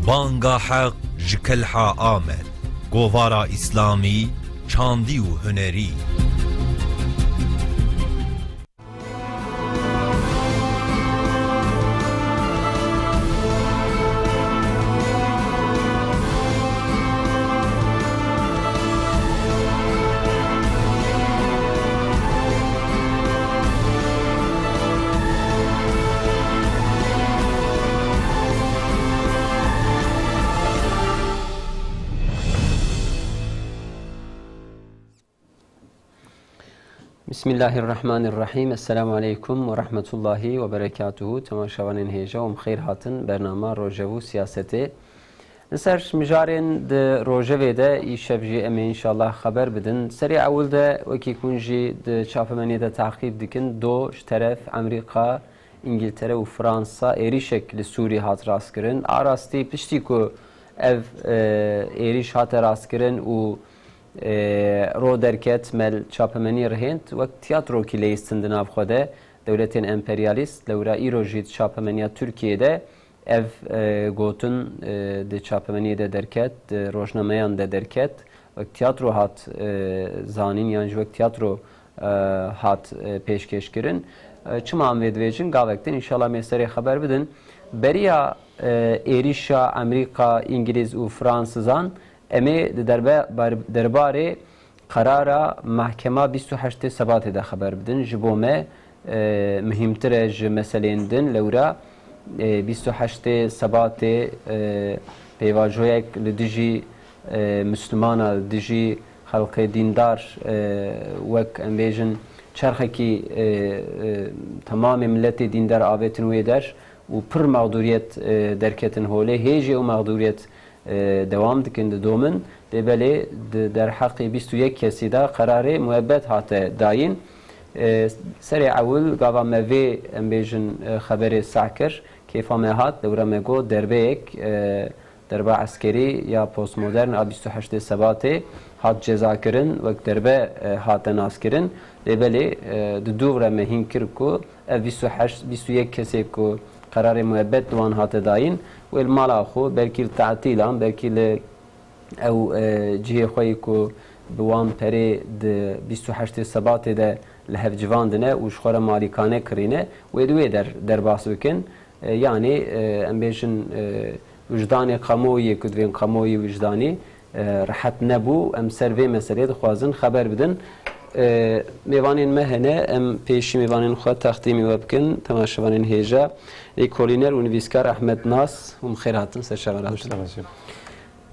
بانگا حق جکلها آمد گوارا اسلامی چاندی و هنری Bismillahirrahmanirrahim. Esselamu aleyküm ve rahmetullahi ve berekatuhu. Temaşavanın heyeca ve mxeyr hatın bernama Rojevu siyaseti. Nser mijarên di rojevê de îşev jî em ê inşallah xeber bidin. Serê ewil de wekî kun jî di çapemeniyê de taqîb dikin. Do ji teref Amerîka, İngiltere û Fransa êrişek li Sûrî hat rastkirin. A rastî piştî ku ev êrîş hate rastkirin û رو درکت مل چاپمنی رهند وقت تیاترو کی لیستند نافخوده دولتین امپریالیست لورا ایروجید چاپمنی ترکیه ده ev gotun de çapemeniye de derket, rojnameyan de derket, ve tiyatro hat zanin yani ve tiyatro hat peşkeşkirin. Çıma amvedvecin gavekten inşallah mesele haber bidin. Beriya erişa Amerika, İngiliz u Fransızan emi derbare karara mahkema 28 Şubat'ta da haber bidin. Jibome mühimtire ji meselendin lewra 28 Şubat'ta peyvajoyek lidiji Müslümana lidiji halkı dindar vek embejin çarxeki tamam milleti dindar avetin eder u pır mağduriyet derketin hole heje u mağduriyet devam dikin domin debeli der haqqi 21 kesi da kararı müebbet hate dayin seri awul gava mevi embejin haberi sakir keyfa mehat devra mego derbeyek derba askeri ya postmodern 28 Şubat'ta hat cezakirin ve derbe haten askerin debeli duvra mehinkir ku 21 kesi ku kararı müebbet duan hate dayin و المال آخو برکی تعطیلان برکی ل او جهه خوی کو بوام پری د 28 Şubat ده لهف جواندنه و شخور مالکانه کرینه و دوی در باسوکن یعنی امبیشن وجدان قموی کدوین قموی وجدانی راحت نبو ام سروی مسئله خوازن خبر بدن میوانین مهنه ام پیشی میوانین خود تقدیمی وبکن تماشاوانین هیجا کولینر و نویسکار احمد ناس و مخیراتن سرشاوراتن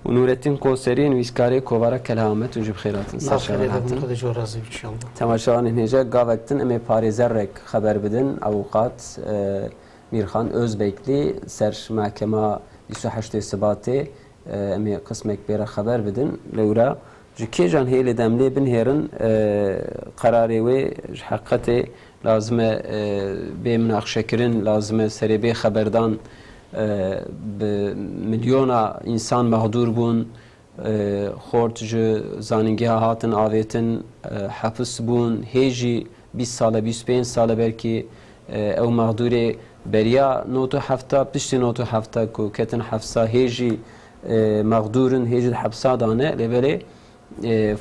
و نورتین کوسری نویسکاری کوارا کلامت و جب خیراتن سرشاوراتن تماشاوانین هیجا گاوکتن امی پاریزرک خبر بدن اوقات میرخان özbekli سر محکمه 28 Şubat'ta امی قسمک بیره خبر بدن لورا جکی جان هیل دملی بن هرن قراری و حقیقت لازم به مناقشه کردن لازم سری به خبردان میلیونا انسان مهدور بون خورد جو زانینگی هاتن آویتن حفظ بون هیجی 20 ساله 25 ساله بلکی او مهدوری بریا نوتو هفته پشت نوتو هفته کو کتن حفظه هیجی مهدورن هیجی حفظه دانه لبلی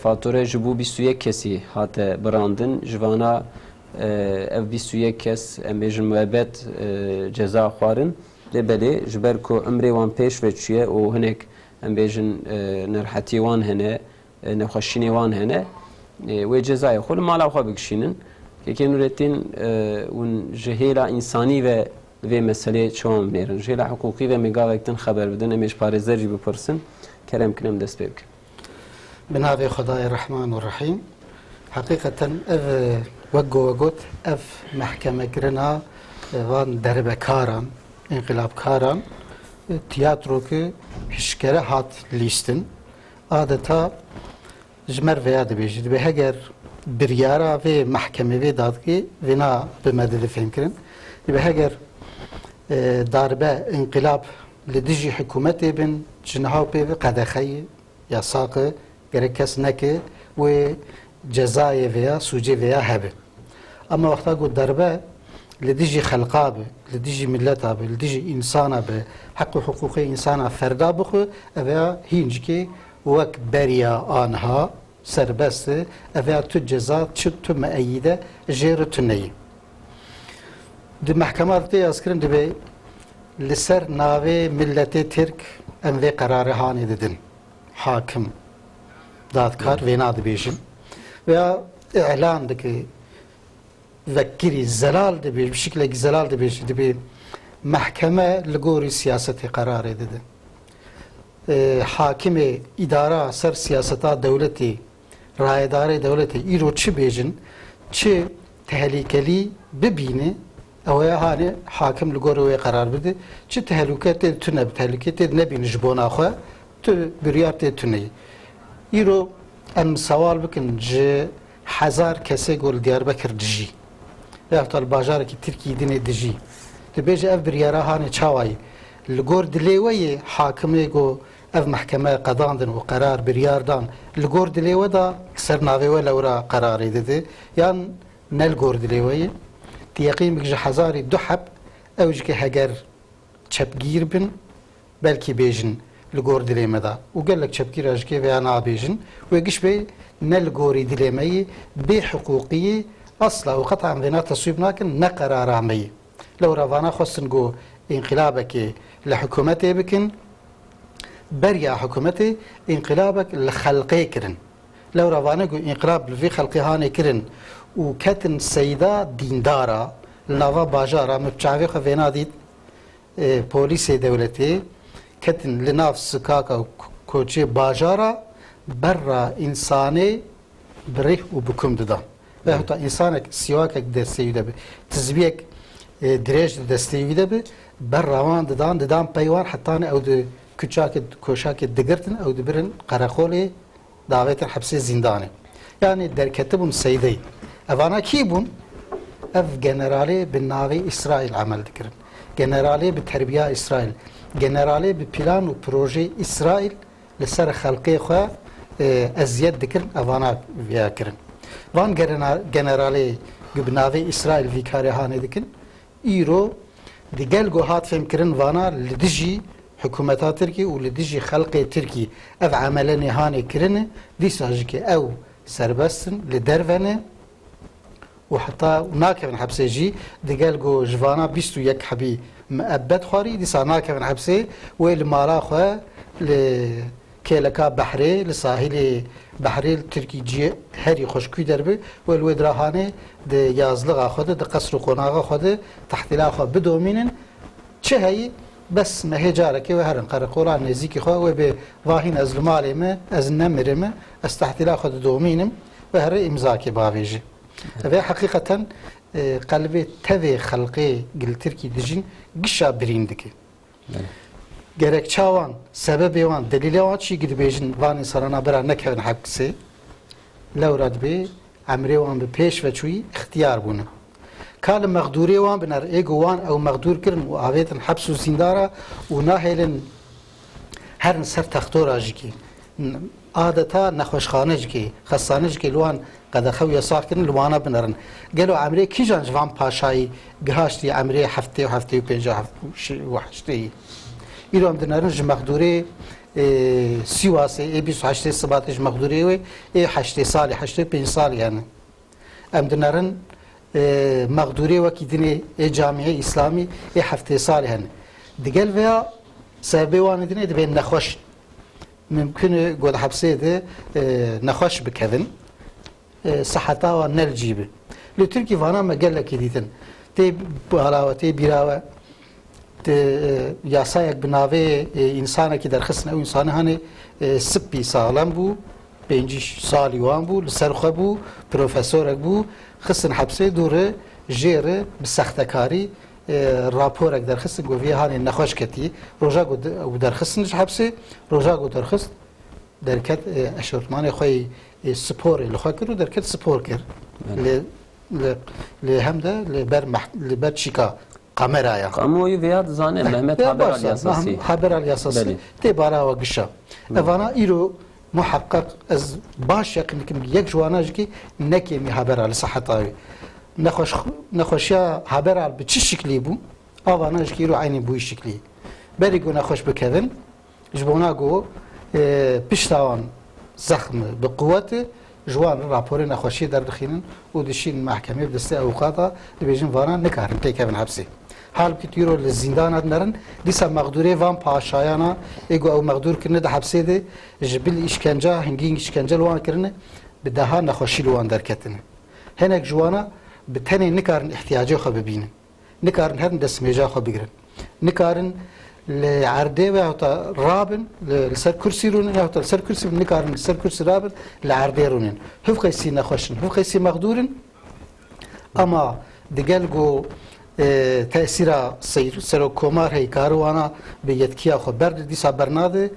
فاتوره جبو 21 kesi hate brandin jvana ev 21 kes embejin müebbet ceza xwarin lebeli jber ku umrê wan pêş veçiye û hinek embejin nerhetî wan hene nexweşînê wan hene wê cezayê xwe li mala xwe bikişînin yekê Nurettin hûn ji hêla însanî ve vê meselê çawan binêrin ji hêla hiqûqî ve migavektin xeber bidin em ê ji parêzer jî bipirsin kerem kin em dest pê bikin. بنابه خدای رحمان و رحیم حقیقتا اف وگو وگوت اف محکمه کرنا وان دربکاران انقلابکاران تیاترو که هشکره هات لیستن adeta جمر ویاد بیشید به هگر بریارا و محکمه وی داد که وینا به مدل فهم کرن به هگر darbe انقلاب لدیجی حکومتی بین جنها به قدخی یا ساقه gerek kes neke ve cezayı veya suci veya hebe. Ama vakta bu darbe لديجي خلقا به لديجي ملتا به لديجي إنسانا به حق وحقوق إنسانا فردا بخو أبا هينجكي وك بريا آنها سربست أبا تجزا تو مأيدة جير تنية دي محكمات دي أذكرن دي بي لسر ناوي ملتي ترك أم في قرار هاني ددن حاكم دادكار وينا دي بيجن veya ilan deki vekiri zelal de bir şekilde zelal de bir bir mahkeme ligori siyaseti karar edildi. Hakimi idara ser siyaseta devleti rayedare devleti iro çi bejin çi tehlikeli bibini اویا هانی حاکم لگوروی قرار بده چه تهلوکت تونه تهلوکت نبینی جبونا خو تو بریارت تونه ایرو ام سوال بکن ج 1000 کسی گل دیاربکر دجی یا حتی باجار کی ترکی دینه دجی تبیج اف بریاره هانی چاوی لگور دلیوی حاکمی گو اف محکمه قضاندن و قرار بریاردان لگور دلیو دا سرناوی و لورا قراری دده یان نلگور دلیوی تيقيم بيجي حزاري دحب او جي هجر تشبجير بن بلكي بيجن لغور دليمه دا وقال لك تشبجير اجكي ويانا بيجن ويجيش بي نلغوري دليمي بحقوقيه اصلا وقطعا بينا تصويب لكن نقرار عمي لو رافانا خصن جو انقلابك لحكومتي بكن بريا حكومتي انقلابك لخلقي كرن لو رافانا جو انقلاب في خلقي هاني كرن وكتن سيدة ديندارا لنافا باجارا مبچاوي خفينا ديد بوليس دولتي كتن لناف سكاكا كوچي باجارا برا إنساني بريح وبكم ددا وحتى إنسانك سيواكك دستيو دبي تزبيك دريج دستيو دبي برا وان ددان بيوان حتاني او دي كوشاك دقرتن او دبرن قرقولي دعوتن حبسي زنداني يعني در كتبون سيدي أفانا كيبون أف جنرالي بالناوي إسرائيل عمل ذكرن جنرالي بتربية إسرائيل جنرالي ببلان وبروجي إسرائيل لسر خلقي خوا أزياد ذكرن أفانا فيها كرن وان جنرالي بناوي إسرائيل في كارهاني ذكرن إيرو دي جلجو هات فهم كرن وانا لدجي حكومتات تركي ولدجي خلقي تركي أف عملني هاني كرن دي ساجكي أو سربستن لدرفنه وحتى ناكب من حبسه جي دي قال جو جوانا بيستو يك حبي مأبد خاري دي صار ناكب من حبسه والمالا خوا لكيلكا بحري لساحل بحري التركي جي هري خشكوي دربي والويد راهاني دي يازلغا خود دي قصر قناغا خود تحتلا خوا بدومينن چه هي بس ما هي جارك وهرن قرقورا نزيكي خوا وبي واهين از المالي ما از نمرم استحتلا خود دومينم وهر امزاكي باويجي ve hakikaten kalbi teve halqi gil Türkiye dijin gişa birindiki. Gerek çavan sebebi van delili van çi gidibejin van insana bera nekevin hakkisi lawrad be amri van be peş ve çuy ihtiyar bunu. Kal mağduri van binar ego van ev mağdur kirin ve avetin hapsu zindara ve nahelin her ser taxtora jiki. عادتا نخوشخانه جکی خستانه جکی لوان قد خوی ساخت کردن لوانا بنرن گلو عمری کی جان جوان پاشایی گهاشتی عمری هفته و هفته و پنجاه و هشته ایرو هم دنرن جمقدوری سیواسه ای 28 سباتش مقدوری و ای 8 سالی 85 سال یعنی هم دنرن مقدوری و کی دنی ای جامعه اسلامی ای 7 سال هن دیگل ویا سبب وان دنی دبین نخوش ممكن قد حبسي ده نخش بكذن صحتا ونرجيبه لتركي فانا ما قال لك ديتن تي بالاوه تي بيراوه ياسايك بناوي انسانه كي درخصنا او انسان هاني سبي سالم بو بنجي سالي وان بو لسرخه بو بروفيسور بو خصن حبسي دوره جيره بسختكاري راپورك درخست گویی هانی نخوش کتی روزا گو درخست نش حبسه روزا گو درخست درکت اشورتمان خوی سپور لخوا کرد و درکت سپور کرد ل هم ده لبر چیکا قمرا یا قاموی ویاد زانه مهمت حبر الیاساسی حبر الیاساسی تی بارا و گشا اوانا ایرو محقق از باش یقین که یک جواناج کی نکی می حبر علی صحتای نخوشیا حبر به چی شکلی بو آوانش کی رو عینی بوی شکلی بری گو نخوش بکردن جبونا گو پشتوان زخم به قوت جوان راپور نخوشی در دخینن و دشین محکمه بدسته اوقاتا دبیجن وانا نکارن تیکن حبسی حال که تیرو لزندان نرن دیسا مقدوره وان پاشایانا ایگو او مقدور کرنه ده حبسه ده جبل اشکنجا هنگین اشکنجا لوان کرنه بدها نخوشی لوان درکتنه هنک جوانا بتنی نکارن احتیاجه خو ببینن نکارن هرن دسمیجا خو بگیرن نکارن لعرده و تا رابن لسر کرسی رونن یا تا لسر کرسی نکارن لسر کرسی رابن لعرده رونن هف قیسی نخوشن هف قیسی مقدورن اما دگل گو تأثیر سر کومار هی کاروانا به یتکیا خو برد دیسا برناده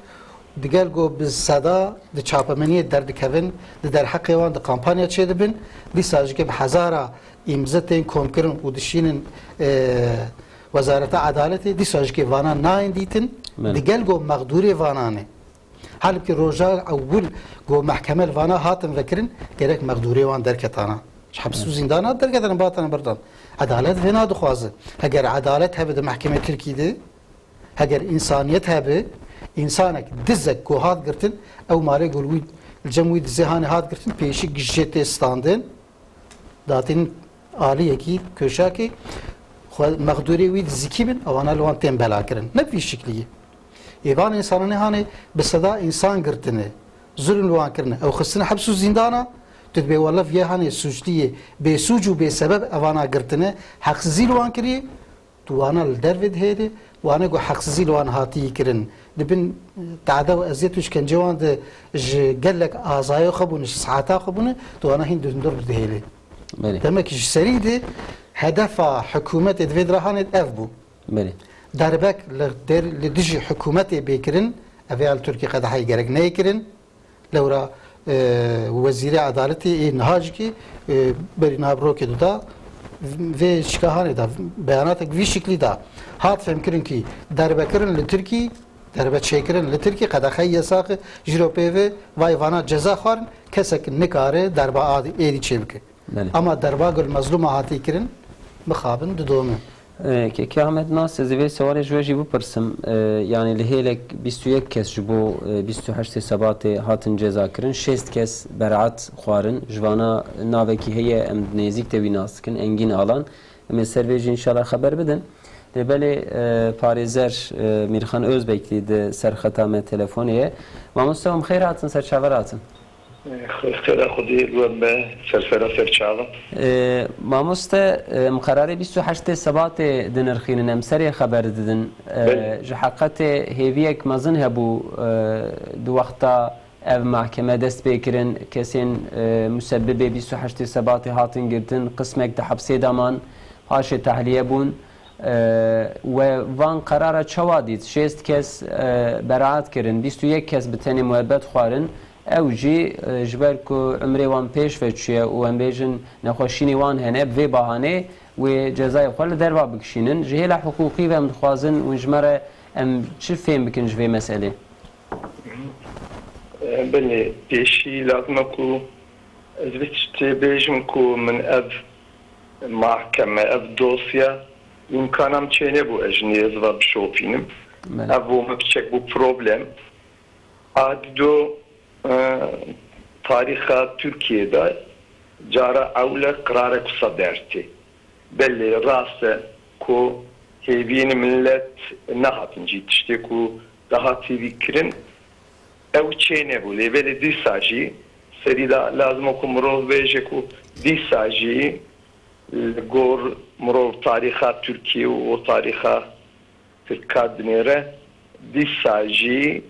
دیگر گو به صدا د چاپمنی درد کوین در حق وان د کمپانیا چه دبن دیسا که به هزارا امزتین کنکرن و دشینن وزارت عدالت دیسا که وانا ناین دیتن دیگر گو مقدوری وانانه حالی که روزا اول گو محکمه وانا هاتن وکرن گرک مقدوری وان درکتانا حبس و زندانات درکتانا باتن بردان عدالت ونا دخوازه اگر عدالت هبه د محکمه ترکی ده اگر انسانیت هبه انسانك دزك كو هات قرتن او مالي قولوي الجموي دزهاني هات قرتن بيشي جيتي ستاندن داتين آلية كي كوشاكي مقدوري ويد زكي بن او انا لوان تين بلا كرن ما في شكلية ايوان انساناني هاني بصدا انسان قرتن ظلم لوان كرن او خصنا حبسو زندانا تدبي والله في هاني سوجلية بسوجو بسبب اوانا قرتن حق زي لوان كري توانا الدرفد هيدي وانا جو حق زي لوان هاتي كرن دبن تعدا و ازیت وش کن جوان ده جلك آزايو خبونش ساعتا خبونه تو انا هند دندور بدهيله تمام كي سري ده هدف حكومه دويد راهن افبو دربك لدجي حكومه بيكرن افيال تركي قد حي جرك نيكرن لورا وزير عدالتي نهاجكي برينا بروكي دا ve şikahane da beyanatı bir şekilde da hat femkirin ki derbekir'in لتركي دربت شکرن لترکی قدخه یساق جروپیو وای وانا جزا خورن کسک نکاره دربا آدی ایدی چه بکه اما دربا گل مظلوم هاتی کرن مخابن دومه که احمد ناس زیوی سوال جوجی بپرسم یعنی لهیلک 21 کس جبو 28 سبات هاتن جزا کرن 6 کس برعت خوارن جوانا ناوکی هی ام نزیک توی ناس کن انگین آلان ام سرویج انشالله خبر بدن بله پاریزر میرخان özbekli de serxatame telefoniye مامۆستا خیر هاتن سەرچاوە هاتن خێرا خودی وەمە سەرفەرە سەرچاوە مامۆستا قەرارەی 28 سەباتێ دنرخینن ئەم سەرێ خەبەر ددن ji حقیقەتێ هێویەک مەزن هەبوو du وەختا ev mahkeme dest pêkirin kesên müsebbibê 28 سەباتê hatin girtin qismek de hepsê daman paşê tehliye bûn و وان قراره چوا دید 6 کس برات کردن 21 کس به تنی محبت خوارن او جی جبر کو عمر وان پیش فچیه و ام بیجن نخوشینی وان هنه به بهانه و جزای خپل دروا بکشینن جهل حقوقی و ام خوازن و جمره ام چه فهم بکن جوی مسئله بله پیشی لازم کو ازویت بیجم کو من اف محکمه اف دوسیا imkanım çene bu ejniyez ve bişofinim. Evu mekçek bu problem. Addo tariha Türkiye'de cara avle kararı kusa derti. Belli rastı ku heviyeni millet ne hatinci işte ku daha tevikrin ev çene bu. Leveli disaji serida lazım okum rol veje ku disaji گور مرو تاریخا ترکیه و تاریخا ترکادنیره دیساجی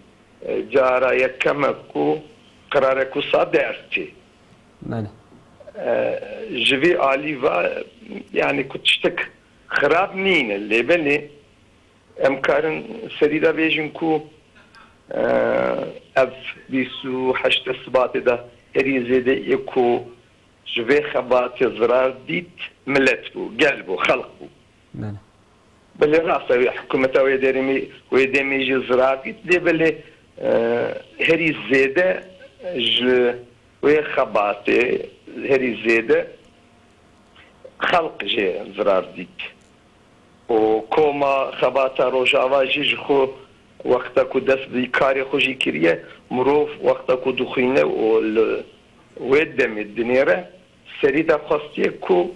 جارا یکم کو قرار کو صادرتی بله جوی عالی و yani کتشتک خراب نین اللي بني امکارن سریدا بیجن کو اف بیسو حشت سبات دا هریزه ده یکو جوی خبات زرار دیت ملت بو گل بو خلق بو بله راسته حکومتا ویدمی جی زرار دیت دی بله هری زیده وی خبات هری زیده خلق جي زرار ديت و كوما خباتا روجاوا جي جخو وقتا كو دس دي كاري خوشي كريه مروف وقتا كو دخينه و ويدم الدنيره سريدا خاصيه كو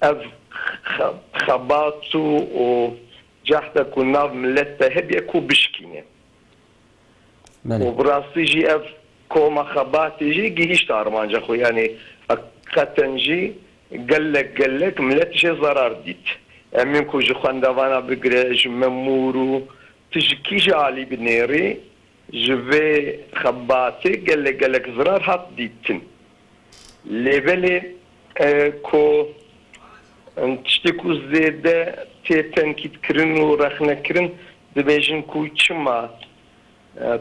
اف خباتو و جحتا كو ناف ملتا هبيه كو بشكينه وبراسي جي اف كوما خباتي جي جيش ارمانجا خو يعني حقيقه جي قالك ملت جي ضرر ديت امين كو جو خندوانا بقريج ممورو تجكي جالي بنيري جوي خباتي قالك زرار هات ديتن ليبلي كو تشتكو زيادة تنكيد كرن و رخنا كرن دبيجن كو چما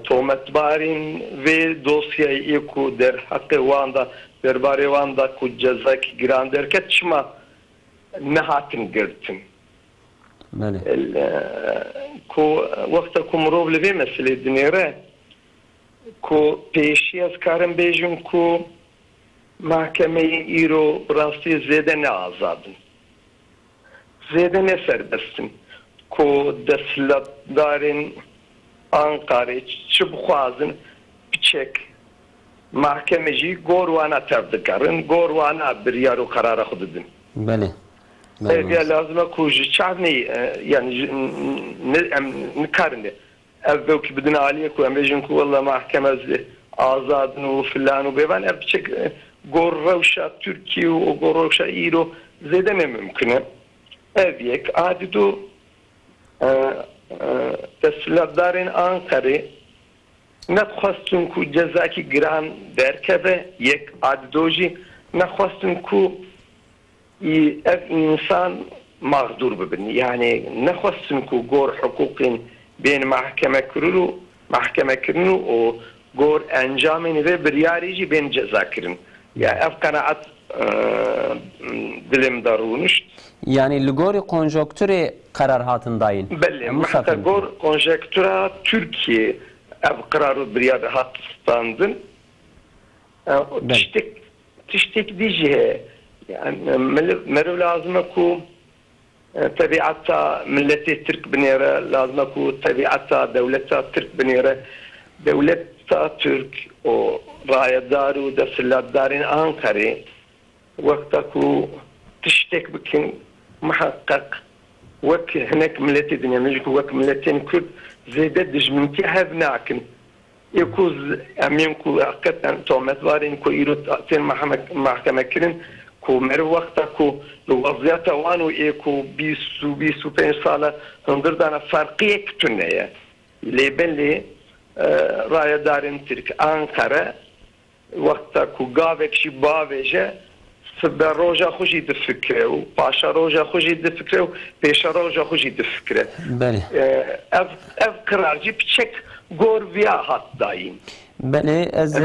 تومت بارين و دوسيا ايكو در حق واندا در باري واندا كو جزاكي گران دركت چما نهاتن گرتن كو وقتا كو مروف لبي مسئله دنيره كو پیشی از کارم بیجم كو محکمه ایرو راستی زیده نه آزادن زیده نه سربستن كو دستلت دارن Ankara çi bixwazin biçek mahkeme jî gorwana tev dikarin gorwana biryar û qerara xwe didin. Belê. Ev lazim e ku ji çavnê yani em nikarin de ev wekî bidin aliyê ku em bêjin ku walla mahkeme azadin û filan û bêvan ev biçek gor rewşa Tirkiye û gor rewşa îro zêde ne mümkün e. Ev yek adî du تسلطدارین آنکاری نخواستن کو جزاکی گران درکبه یک عددوجی نخواستن کو اف انسان مغدور ببینی یعنی نخواستن کو گور حقوقین بین محکمه کرنو و گور انجامین و بریاریجی بین جزا کرن یا اف قناعت دلم darunuşt. Yani ligori konjonktüre karar hatındayın. Belli. Hatta gor konjonktüra Türkiye ev kararı bir yerde hatstandın. Tiştek diye yani meru lazım ku tabiatta milleti Türk binere lazım ku tabiatta devleta Türk binere devleta Türk o rayadaru da sillatdarin Ankara وقتا كو تشتك بكن محقق وك هناك ملتي دنيا ملك وك ملتين كل زيدت دجمنتي هبناكن يكوز امين كو اقت تومت وارين كو يرو تين محكمه كرن كو مر وقتا كو الوضعيات وانو ايكو بيسو بين صاله هندر دانا فرقيه كتنيه ليبلي رايه دارين ترك انقره وقتا كو غاوك شي باوجه سبب روجا خوشی دفکره و پاشا روجا خوشی دفکره و پیشا روجا خوشی دفکره. بله. اف قرارجی بچک گور ویا هات دایم. بله از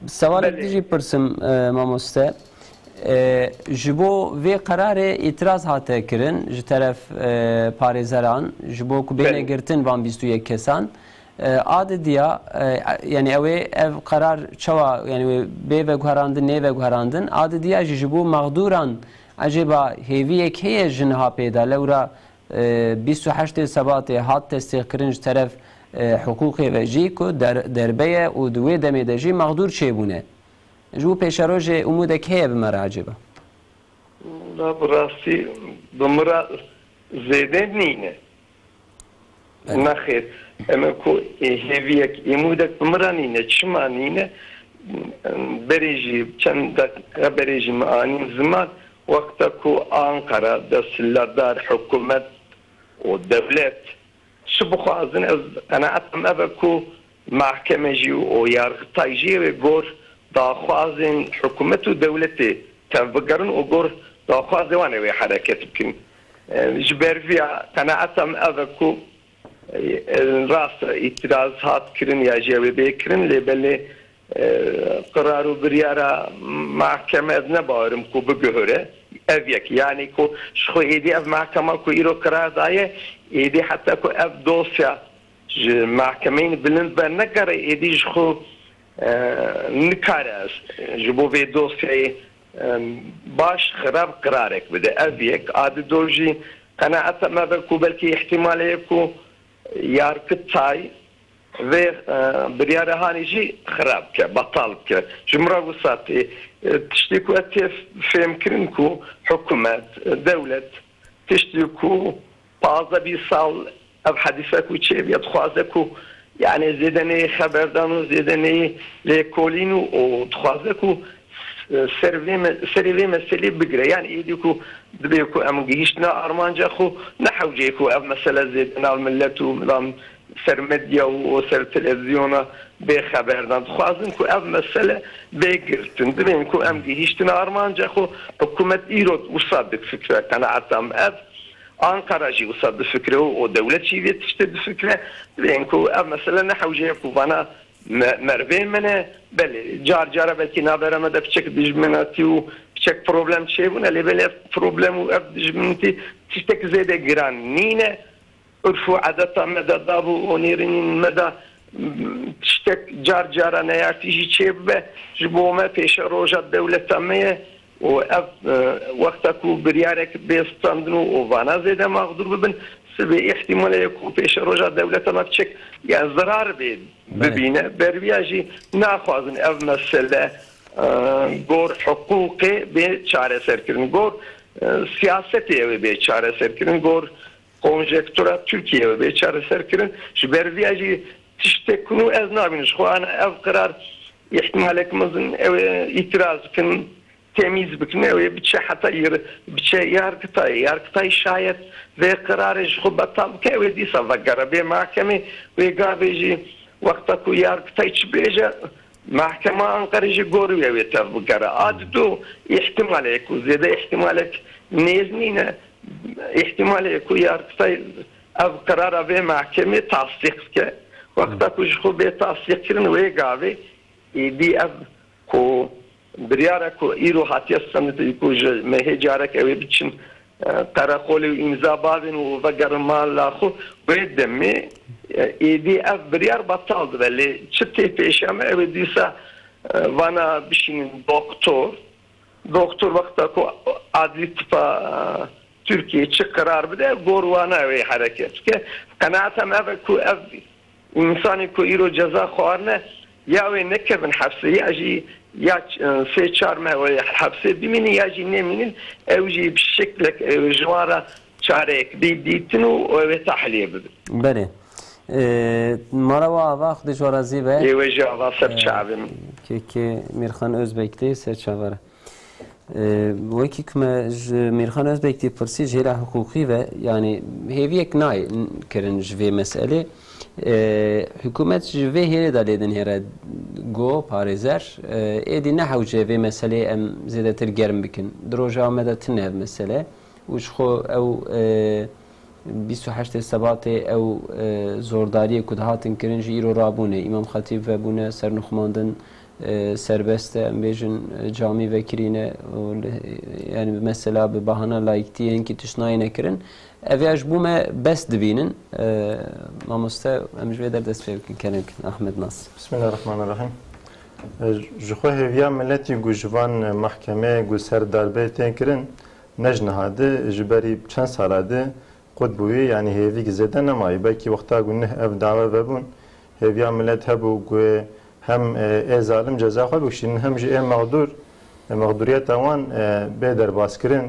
سوال دیجی پرسم ماموسته جبو وی قرار itiraz هاته کرن ج طرف پارێزەران جبو کو بینه گرتن وان 21 kesan adediya yani ev karar çava yani be ve guharandın ne ve guharandın adediya jibu mağduran acaba heviyek heye jinha peyda lewra 28 sabatê hat tesdiqkirin ji teref hukukê ve jî ku derbeye û duwê demê de jî mağdur çêbûne ji bo pêşerojê umûdek heye bi me re acaba bi rastî bi min re zêde nîne nexêr اما کو هیویک ایمودک مرانینه چمانینه بریجی چند دقیقه بریجی معانیم زمان وقتا کو آنکارا دستلدار حکومت و دولت شبخوازن از قناعتم ابا کو محکمه جی و یارغتای جی و گور داخوازن حکومت و دولتی تنبگرن و گور داخوازن وانه وی حرکت بکن جبرفیا قناعتم ابا کو راست itiraz hat kirin ya cevabı kirin lebeli kararı bir yara mahkeme ne bağırım ku bu göre evyak yani ku şu edi ev mahkeme ku iro karar daye edi hatta ku ev dosya mahkemenin bilin ben ne kadar edi şu nikaras bu ve dosyayı باش خراب قرارك بده أبيك عاد دوجي قناعة ما بكو بلكي احتمال يكو ياركتاي ve بريارة هاني جي خراب كه بطال كه جمرة وساتي تشتكو أتف فهم كرنكو حكومة دولة تشتكو بعض بيصال أب حديثكو شيء بيتخوازكو يعني زيدني خبردانو زيدني لكولينو وتخوازكو سريفي مسألة بقرة يعني إيديكو دبيكو أمجيشنا أرمانجا خو نحوجيكو أب مسألة زيدنا الملتو مدام سر مديا وسر تلفزيونا بخبردان خوازن كو أب مسألة بقرتن دبيكو أمجيشنا أرمانجا خو حكومة إيرود وصادق فكرة كان عتام أب Ankara'cı usadı fikri o devlet şiviyet işte fikre benko ev mesela ne havcıya kuvana merve mene beli car belki nabereme de biçek dijmenati u biçek problem şey bu ne lebele problem u ev dijmenti işte zede giran nine urfu adeta medada bu onirinin meda işte car ne yartıcı çebe jibome peşe roja devletameye و وقتا کو بریارک بیستاندن و وانا زیده مقدور ببین سبی احتمال یکو پیش روژا دولت ما بچک یعنی ضرر ببینه برویاجی نخوازن اف مسئله گور حقوقی به چاره سر کردن گور siyaseti به چاره سر کردن گور konjektüra Türkiye به چاره سر کردن برویاجی تشتکنو از نابینش خو انا اف قرار احتمالک مزن itiraz کن temiz bükme ve bir şey hatta yargıtay şayet ve kararı şubatal ke ve disa vagara mahkeme ve gaveci vakta ku yargıtay çbeja mahkeme Ankara'cı goruyor ve tabgara addu ihtimale ku zede ihtimale neznine ihtimale ku yargıtay av karara ve mahkeme tasdik ke vakta ku şube tasdik kirin ve gavi di av ku بريارة كو إيرو هاتي السنة يكوج مهجارك أو بيتشن قراقولي وإمزا بعضن وفقر مال لاخو بيدمي إيدي أف بريار بطال دبالي چتي پیشامه أو ديسا وانا بشين doktor وقتا كو عادي تفا Türkiye çık karar bide gorwana ve hareket ke kanaatem ev ku ev insani ku iro ceza xwarne ya ve nekevin hapse yaji ya seçar me ve hapse bimini yaji neminin evji bir şekilde jwara çarek biditinu ve tahliye bide bere Marava vaqt jwarazi ve evja vasab çavim ki Mirxan Özbek'te serçavara وەکی میرخان ئەزبێکی پرسی ژێرا حقوقی بە ینی هێویەک نایکردن ji vê meselê hikûmet ji vê hêrêda lêdin hêre got parêzer êdî nehewce vê meselê em zêdetir germ bikin di roja me de tune ev mesele û ji xwe ew 28 Sebatê ew zordariyê ku dihatin kirin ji îro rabûne îmam xetîb vebûne sernixwandin serbest em bêjin camî vekirîne yani mesela bi bahana layıktiyên ki tişnayê nekirin ev ji bo me bes dibînin mamoste em ji vê derdest pê bikin kerem bikin Ahmed Nas Bismillahirrahmanirrahim ji xwe hêviya milletî gu ji van mahkemeyê gu ser darbê tên kirin ne ji nihadê ji berî çend sala de qut bûyê yani hêvî zêde nemayî belkî wexta gu neh ev dava vebûn hêviya millet hebû gu hem zalim ceza xwe bikşînin hem jî mağduriyeta wan bê derbaskirin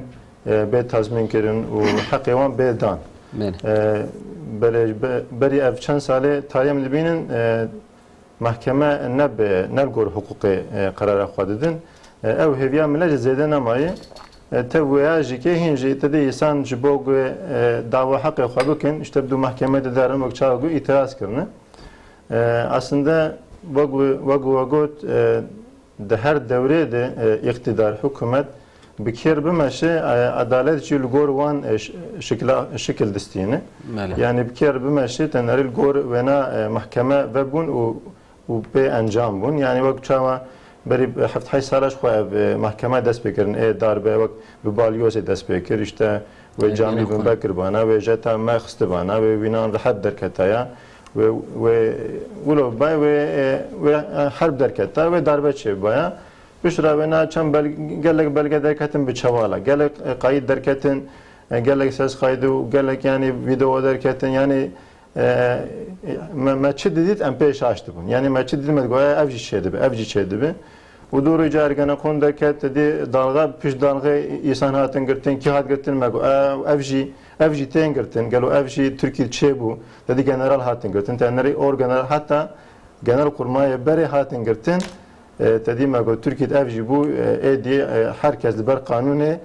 bê tazmin kirin û heqê wan bê dan berî ev çend salê tariyem dibînin mahkeme ne gor huquqê qarara xwe didin ew hêviya millet ji zêde nemayê te wêya jî kê hîn jî tedê îsan ji bo dava heqê xwe bikin işte du mahkeme de derin wek çawa îtiraz kirine aslında وقت ده هر دوره ده اقتدار حکومت بکر بمشه عدالت چی لگور وان شکل دستینه yani بکر بمشه تنهری لگور ونا محکمه وبون و به انجام بون yani وقت چاوا بری هفت های سالش خو محکمه دست بکرن darbe وقت به بالیوز دست بکر işte و جامی بون بکر بانا و جتا ما خست بانا و بینان راحت درکتایا و ولو باي و حرب دركتا و darbe çev baya bişravena çem gelek belge derketin bir çavala gelek kayıt derketin gelek ses kaydı gelek yani video derketin yani meçi dedit em peş açtı bun yani meçi dedim goya evci şeydi be u doğru jargana kon derket dedi dalga piş dalga insan hatın girtin ki hat girtin me evci ten girtin gelo evci Türkiye çebu dedi general hatın girtin teneri or general hatta genel kurmaya beri hatın girtin dedi me go Türkiye evci bu edi herkes ber kanuni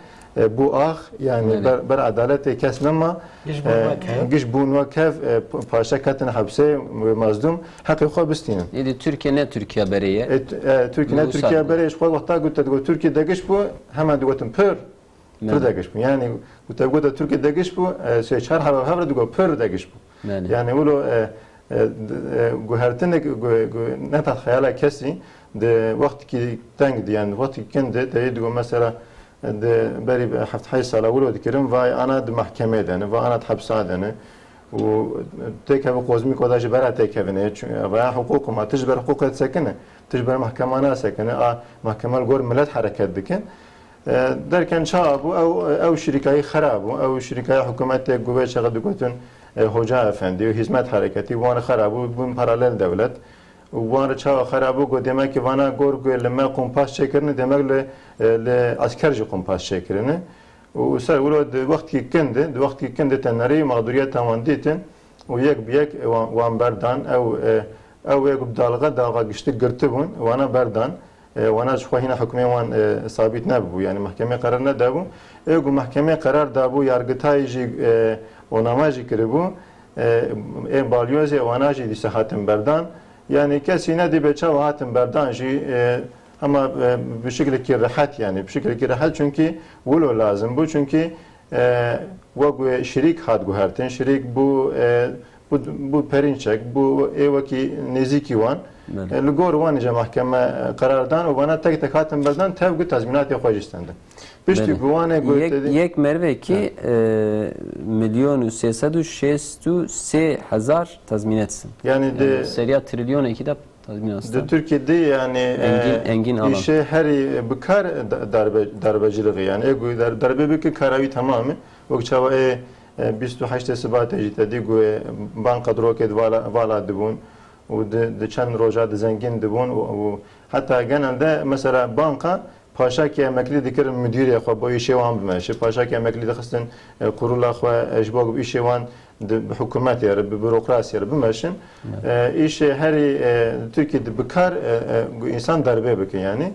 bu yani ber adalet kesmema giş bu vakef paşa katın hapse mazlum hakkı xobistinin. Yani Türkiye ne Türkiye beriye? Türkiye beriye şu vakta guttu Türkiye'de giş bu hemen guttum pır da giş bu yani guttu Türkiye'de giş bu şey çar havra diyor pır da giş bu. Yani ulu guhertin ne ta hayala kesi de vakti ki tengdi yani vakti kendi de diyor mesela de beri hafta hay sala ولو ذكرم vay ana de mahkeme dene ve ana hapsadene و تكه قوزمي كوداج برا تكهنه ve hukuk ma tecber hukuk sakine tecber mahkemana sakine mahkemel gor millet hareket diken derken çabu ev şirkayı harabu ev şirkayı hükümette güve şagad dikotun hoca efendi hizmet hareketi vana harabu bu paralel devlet وان چا خرابو گو demek ki vana gor lema kompas çekirini demek le askerci kompas çekirini و سر ولو وقت kendi tenleri mağduriyet tamanditin و yek وان berdan او yek dalga geçti girtibun vana berdan vana şu hina hükmü van sabit ne bu yani mahkeme karar ne da bu ego mahkeme karar da bu yargıtaycı onamacı kiribu balyoze vanaji disahatin berdan yani kesine de beça hatım berdanji ama bir şekilde rahat yani bir şekilde rahat çünkü vulu lazım bu çünkü ve şerik hat guherten şerik bu perinçek bu evaki neziki van lugor van mahkeme karardan o bana tek hatım berdan tevgü tazminat yapacağızdı. Pişti güvane goytedi. Yek merve ki milyon 363 hazar tazmin etsin. Yani de seriya trilyon 2'de tazmin etsin. De Türkiye'de yani engin alan. İşe her bıkar darbeciliği yani darbe bir karavi tamamı. O çava 28 Şubat ciddi goy banka droket vala dibun. O de çan roja de zengin dibun o hatta genelde mesela banka paşa ki emekli dikir müdür ya bu işe van bilmeşe paşa ki emekli de xistin kurula xwa ejbog işe van hükümet ya bürokrasi ya bilmeşin işe her Türkiye'de bekar insan darbe bekin yani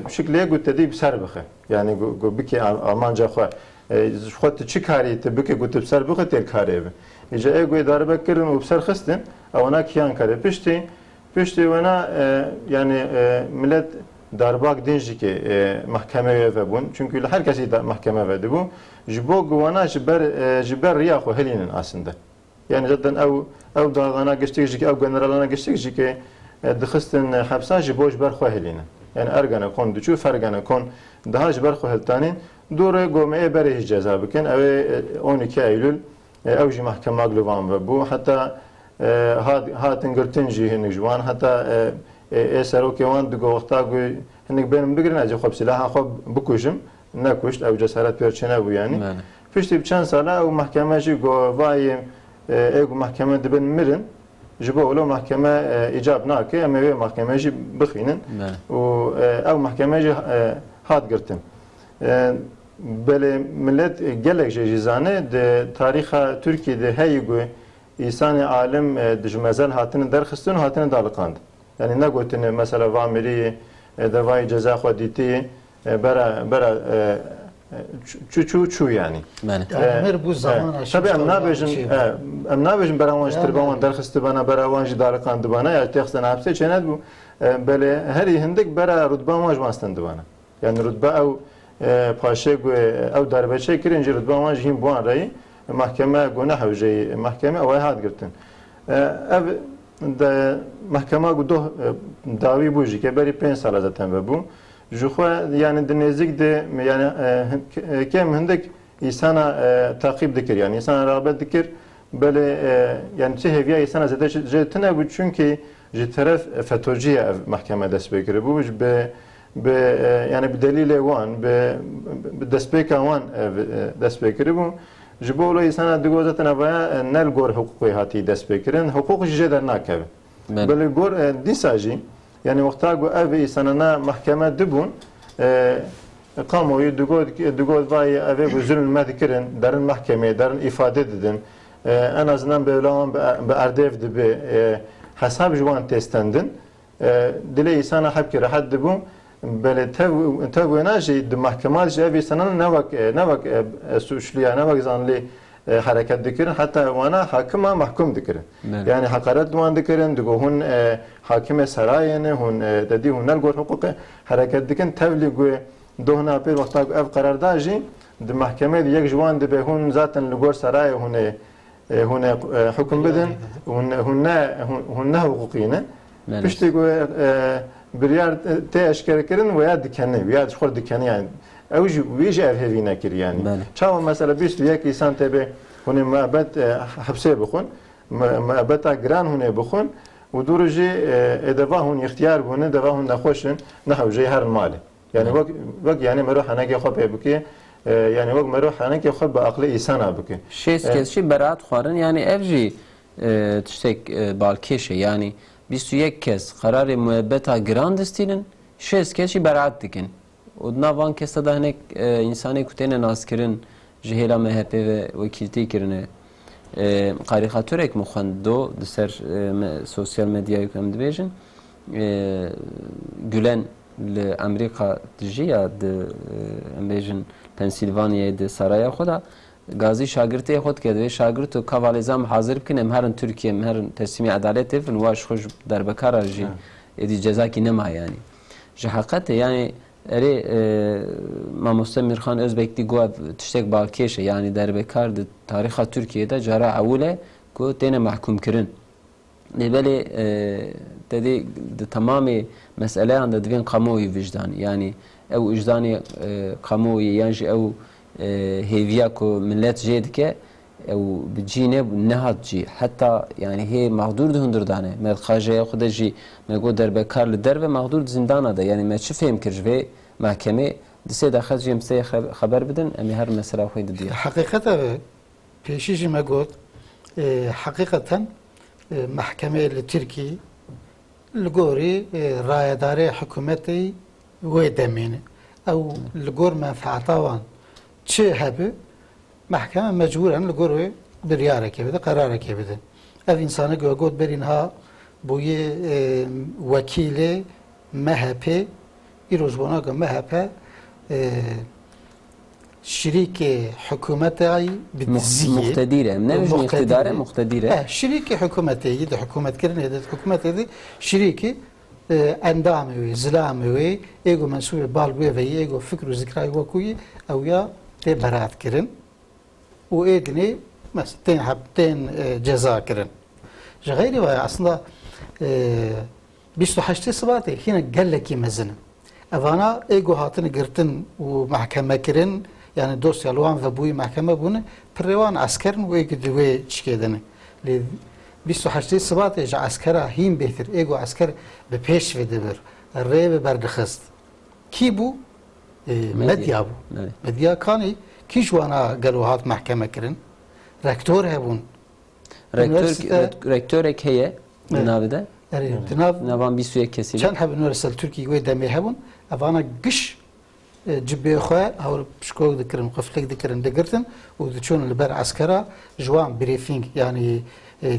şekliye gutedi bir serbxe yani biki Almanca xwa xwat çıkari te biki gutib serbxe tel karebe ica ego darbe kirin u serxistin avana kiyan kare pişti wana yani millet darbak denji ki mahkemeye ve bun çünkü herkesi mahkeme verdi bu jibo guvana jiber riya xo helinin aslında yani zaten ev dağına geçtik ki ev generalana geçtik ki dixistin hapsa jibo jiber xo helinin yani ergana kon duçu fergana kon daha jiber xo heltanin doğru gomeye bere ceza bikin ev 12 Eylül evji mahkeme agluvan ve bu hatta hatin gırtın jihin jwan hatta eseroki wan du goxta gu hinek benim bigrin acı xob silah xob bukujum nakuşt ev cesaret perçene bu yani pişti çan sala o mahkemeci go vay ego mahkeme de ben mirin jibo ola mahkeme icab nake ama ve mahkemeci bixinin o ev mahkemeci hat girtim böyle millet gelek cezane de tariha Türkiye'de heygu İsani alim dijmezel hatını derxistun hatını dalıkandı. Yani ne götünü mesela vamiri devayı ceza xoditi bera çu yani. Mer bu zaman tabii em nabejin beravanjtır bavan derxisti bana beravanjı dalıkandı bana ya texten hapse çenet bu böyle her hindik bera rutba majmastandı bana. Yani rutba ev paşe ev darbeçe kirinci rutba majhin bu arayı mahkeme günah hüceyi mahkeme o hayat girtin. Ev de mahkeme gudo davi buji ke beri 5 sala zaten ve bu. Juxwa yani de nezik de yani kem hindik insana takip dikir yani insana rağbet dikir böyle yani çeheviye insana zede jetine bu çünkü je taraf FETÖ'cüye mahkeme dest bekir bu be يعني بدليل وان بدسبيكا وان دسبيكري بو جبولو إنسان دعوتنا بيا نال جور حقوقي هاتي دسبيكرين حقوق جدا ناكب بل جور ديساجي يعني وقتها جو أبي إنساننا محكمة دبون قاموا يدقود باي أبي بظلم ما ذكرن دارن محكمة دارن إفادة ددن أنا زنان بيلام بأردف دب حساب جوان تستندن دلي إنسان حبكي راح دبون بله تو ناجی د محکمات جوی سنن نوک سوشلیا نوک زانلی حرکت دکرن حتی وانا حاکم محکوم دکرن یعنی حقارت دوان دکرن دگو هون حاکم سرایه هون دادی هون نلگور حقوق حرکت دکن تولی گوی دوهنا پیر وقتا اف قرارداجی د محکمه یک جوان دبه هون ذاتن لگور سرایه هون حکم بدن هون نه حقوقینه پشتی گوی بريار تأشكر كرن ويا دكانه ويا تشخر دكانه يعني أوج ويجي أفهمي نكر يعني شاو مثلا بيش وياك إنسان تبي هون ما أبد حبسه بخون ما أبد أجران هون بخون ودورجي إدفع هون اختيار هون إدفع هون نخوشن نحو جي هر المال يعني وق يعني مروح أنا كي خب بكي يعني وق مروح أنا كي خب بعقل إنسان بكي شيء برات خارن يعني أفجي تشتك بالكيشة يعني 21 kez kararı müebbeta grand istinin 6 kez beraat dikin. Odna van kesta da hanek insani kutene naskirin jihela MHP ve vekilti kirine karikatürek muhando deser sosyal medya yüklem dibejin Gülen le Amerika dijiya de embejin Pensilvanya'da de saraya xoda Gazi şagirtê xwe dike divê şagirt û kavalêzan hazir bikin em herin Tirkiye em herin teslimê edaletê bin wa ji xwe ji derbekara jî êdî cezakî nema yani. Ji heqetê yani erê Mamoste Mirxan Özbekdî got tiştek balkêş e yani derbekar di tarîxa Tirkiyeyê cara ewil e ku têne mehkûm kirin. Lêbelê tedê di tamamê meseleyan de divên qamoyî vicdanî yani ew vicdanê qamoyî yan jî ew هيفيا كو ملت جيدك او بجينه نهات جي حتى يعني هي مقدور دهندر دانه ما خاجه خود جي ما گو در بکار لدر و مقدور زندان ده يعني ما چه فهم کرجوي محکمه دسه داخل جیم سه خبر بدن امی هر مسئله خو دي حقیقتا پیشی ما گفت حقیقتا محکمه لترکی لگوری رایداری حکومتی و دمینه او لگور منفعتوان چه هبه محکمه مجبورن لگوره بریاره که بده قراره که بده اف انسانه گوگود برینها بوی وکیل MHP ایروزبونا که MHP شريك حكومتي بالزية مقتدرة منش مقتدرة مقتدرة شريك حكومتي يد حكومة كرن يد حكومتي دي شريك اندامي زلامي ايجو منسوب بالبوي في ايجو فكر وذكرى وكوي او يا تي برات كرن وايدني مثلا تين حبتين جزاء كرن غيري اصلا 28 سباتي هنا قال لك مزن افانا ايجو هاتن قرتن ومحكمة كرن يعني دوسيا لوان فبوي محكمة بونه بريوان عسكرن ويقدوي تشكيدن ل 28 سبات اجا عسكرا هين بهتر ايجو عسكر ببيش في دبر الريب بردخست كيبو مديا بو مديا كاني كيش وانا قالوا هات محكمة كرن ركتور هبون ركتورك هي نافده نافان 21 كسي كان هب نورسل تركي وي دمي هبون افانا قش جبي خواه او بشكوك ذكرن قفلك ذكرن دقرتن ودشون البر عسكرا جوان بريفينج يعني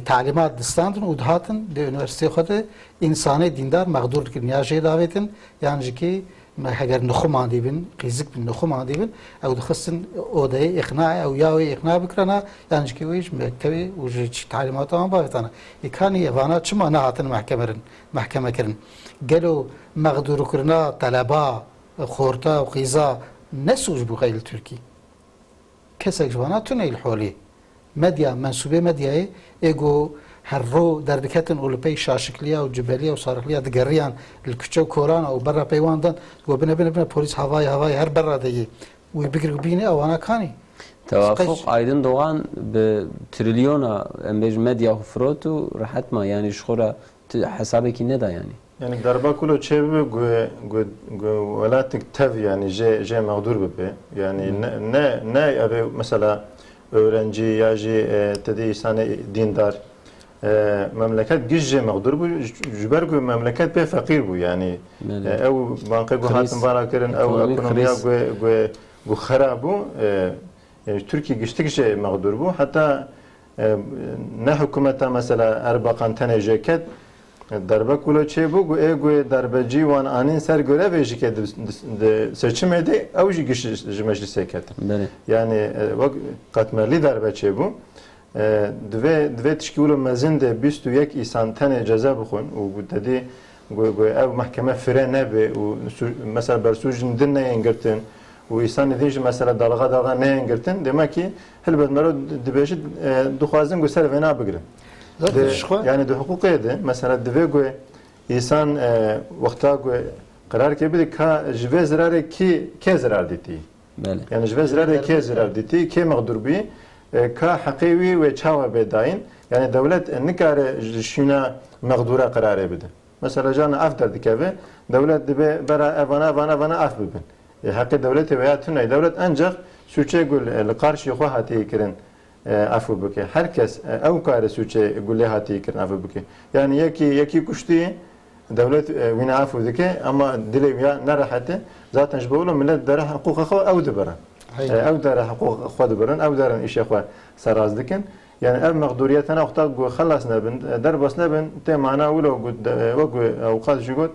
تعليمات دستاندن ودهاتن لونيفرسيتي خود انساني دیندار مقدور كرن يا جي داويتن يعني جكي ما هاجر نخو ماندي بن قيزك بن نخو ماندي بن او دخسن اوداي اقناع او ياوي اقناع بكرنا يعني جكي ويش مكتبي وجي تعليمات ما باغتنا يكاني يفانا چما نهاتن محكمه كرن قالوا مقدور كرنا طلبا خورتا وقيزا نسوج بغير التركي كسك جوانا تنيل حولي مديا منسوبة مديا ايجو هرو دردكاتن أوروبي شاشكليا وجبليا وصارخليا دقريان الكتشو كوران أو برا بيواندن وبنا بوليس هواي هر برا دي ويبقروا بيني أو أنا كاني توافق أيضا دوغان بتريليونا امبيج مديا وفروتو راحت ما يعني شخورة حسابك ندا يعني Yani darba kulu çevre velatik tev yani je mağdur bebe. Yani ne abi mesela öğrenci ya tedi insane dindar memleket gizce mağdur bu jber go memleket be fakir bu yani ev banka go hatın bana kırın ev ekonomiya go kharabu yani Türkiye giştikçe mağdur bu hatta ne hükümete mesela Erbakan teneceket darbe kulu çebu bu ego darbeci wan anin ser görev jike seçim ede avji giş meclis seket. Yani bak katmerli darbe çebu dve tişkulu mezin de 21 insan tane ceza bukun u dedi go ev mahkeme frene be mesela bersucun dinne engirtin و insan dediği mesela dalga ne engirtin demek ki helbet mero dibeşi duhazın göster ve ne bigirin. Yani de hukuk ede mesela dve go insan vakta go karar kebi ka jve zararı ki ke zarar diti. Yani jve zararı ke zarar diti ke mağdur bi ka hakivi ve çava bedayin yani devlet nikare şuna mağdura karar ebedi. Mesela can af derdik evi devlet dibe bera evana af bibin. Hakkı devleti veya tüney devlet ancak suçe gül karşı hati kirin afu bike. Herkes ev kare suçe gül hati kirin afu bike. Yani yaki kuşti devlet vina afu dike ama dile ya ne rahatı zaten şbolu millet dara hukuka ev dibara. Ev dara hukuka xod birin ev dara işe xwa saraz dikin. Yani ev mağduriyetine okta gül xalas nebin derbas nebin te mana ulo gül avqat jugot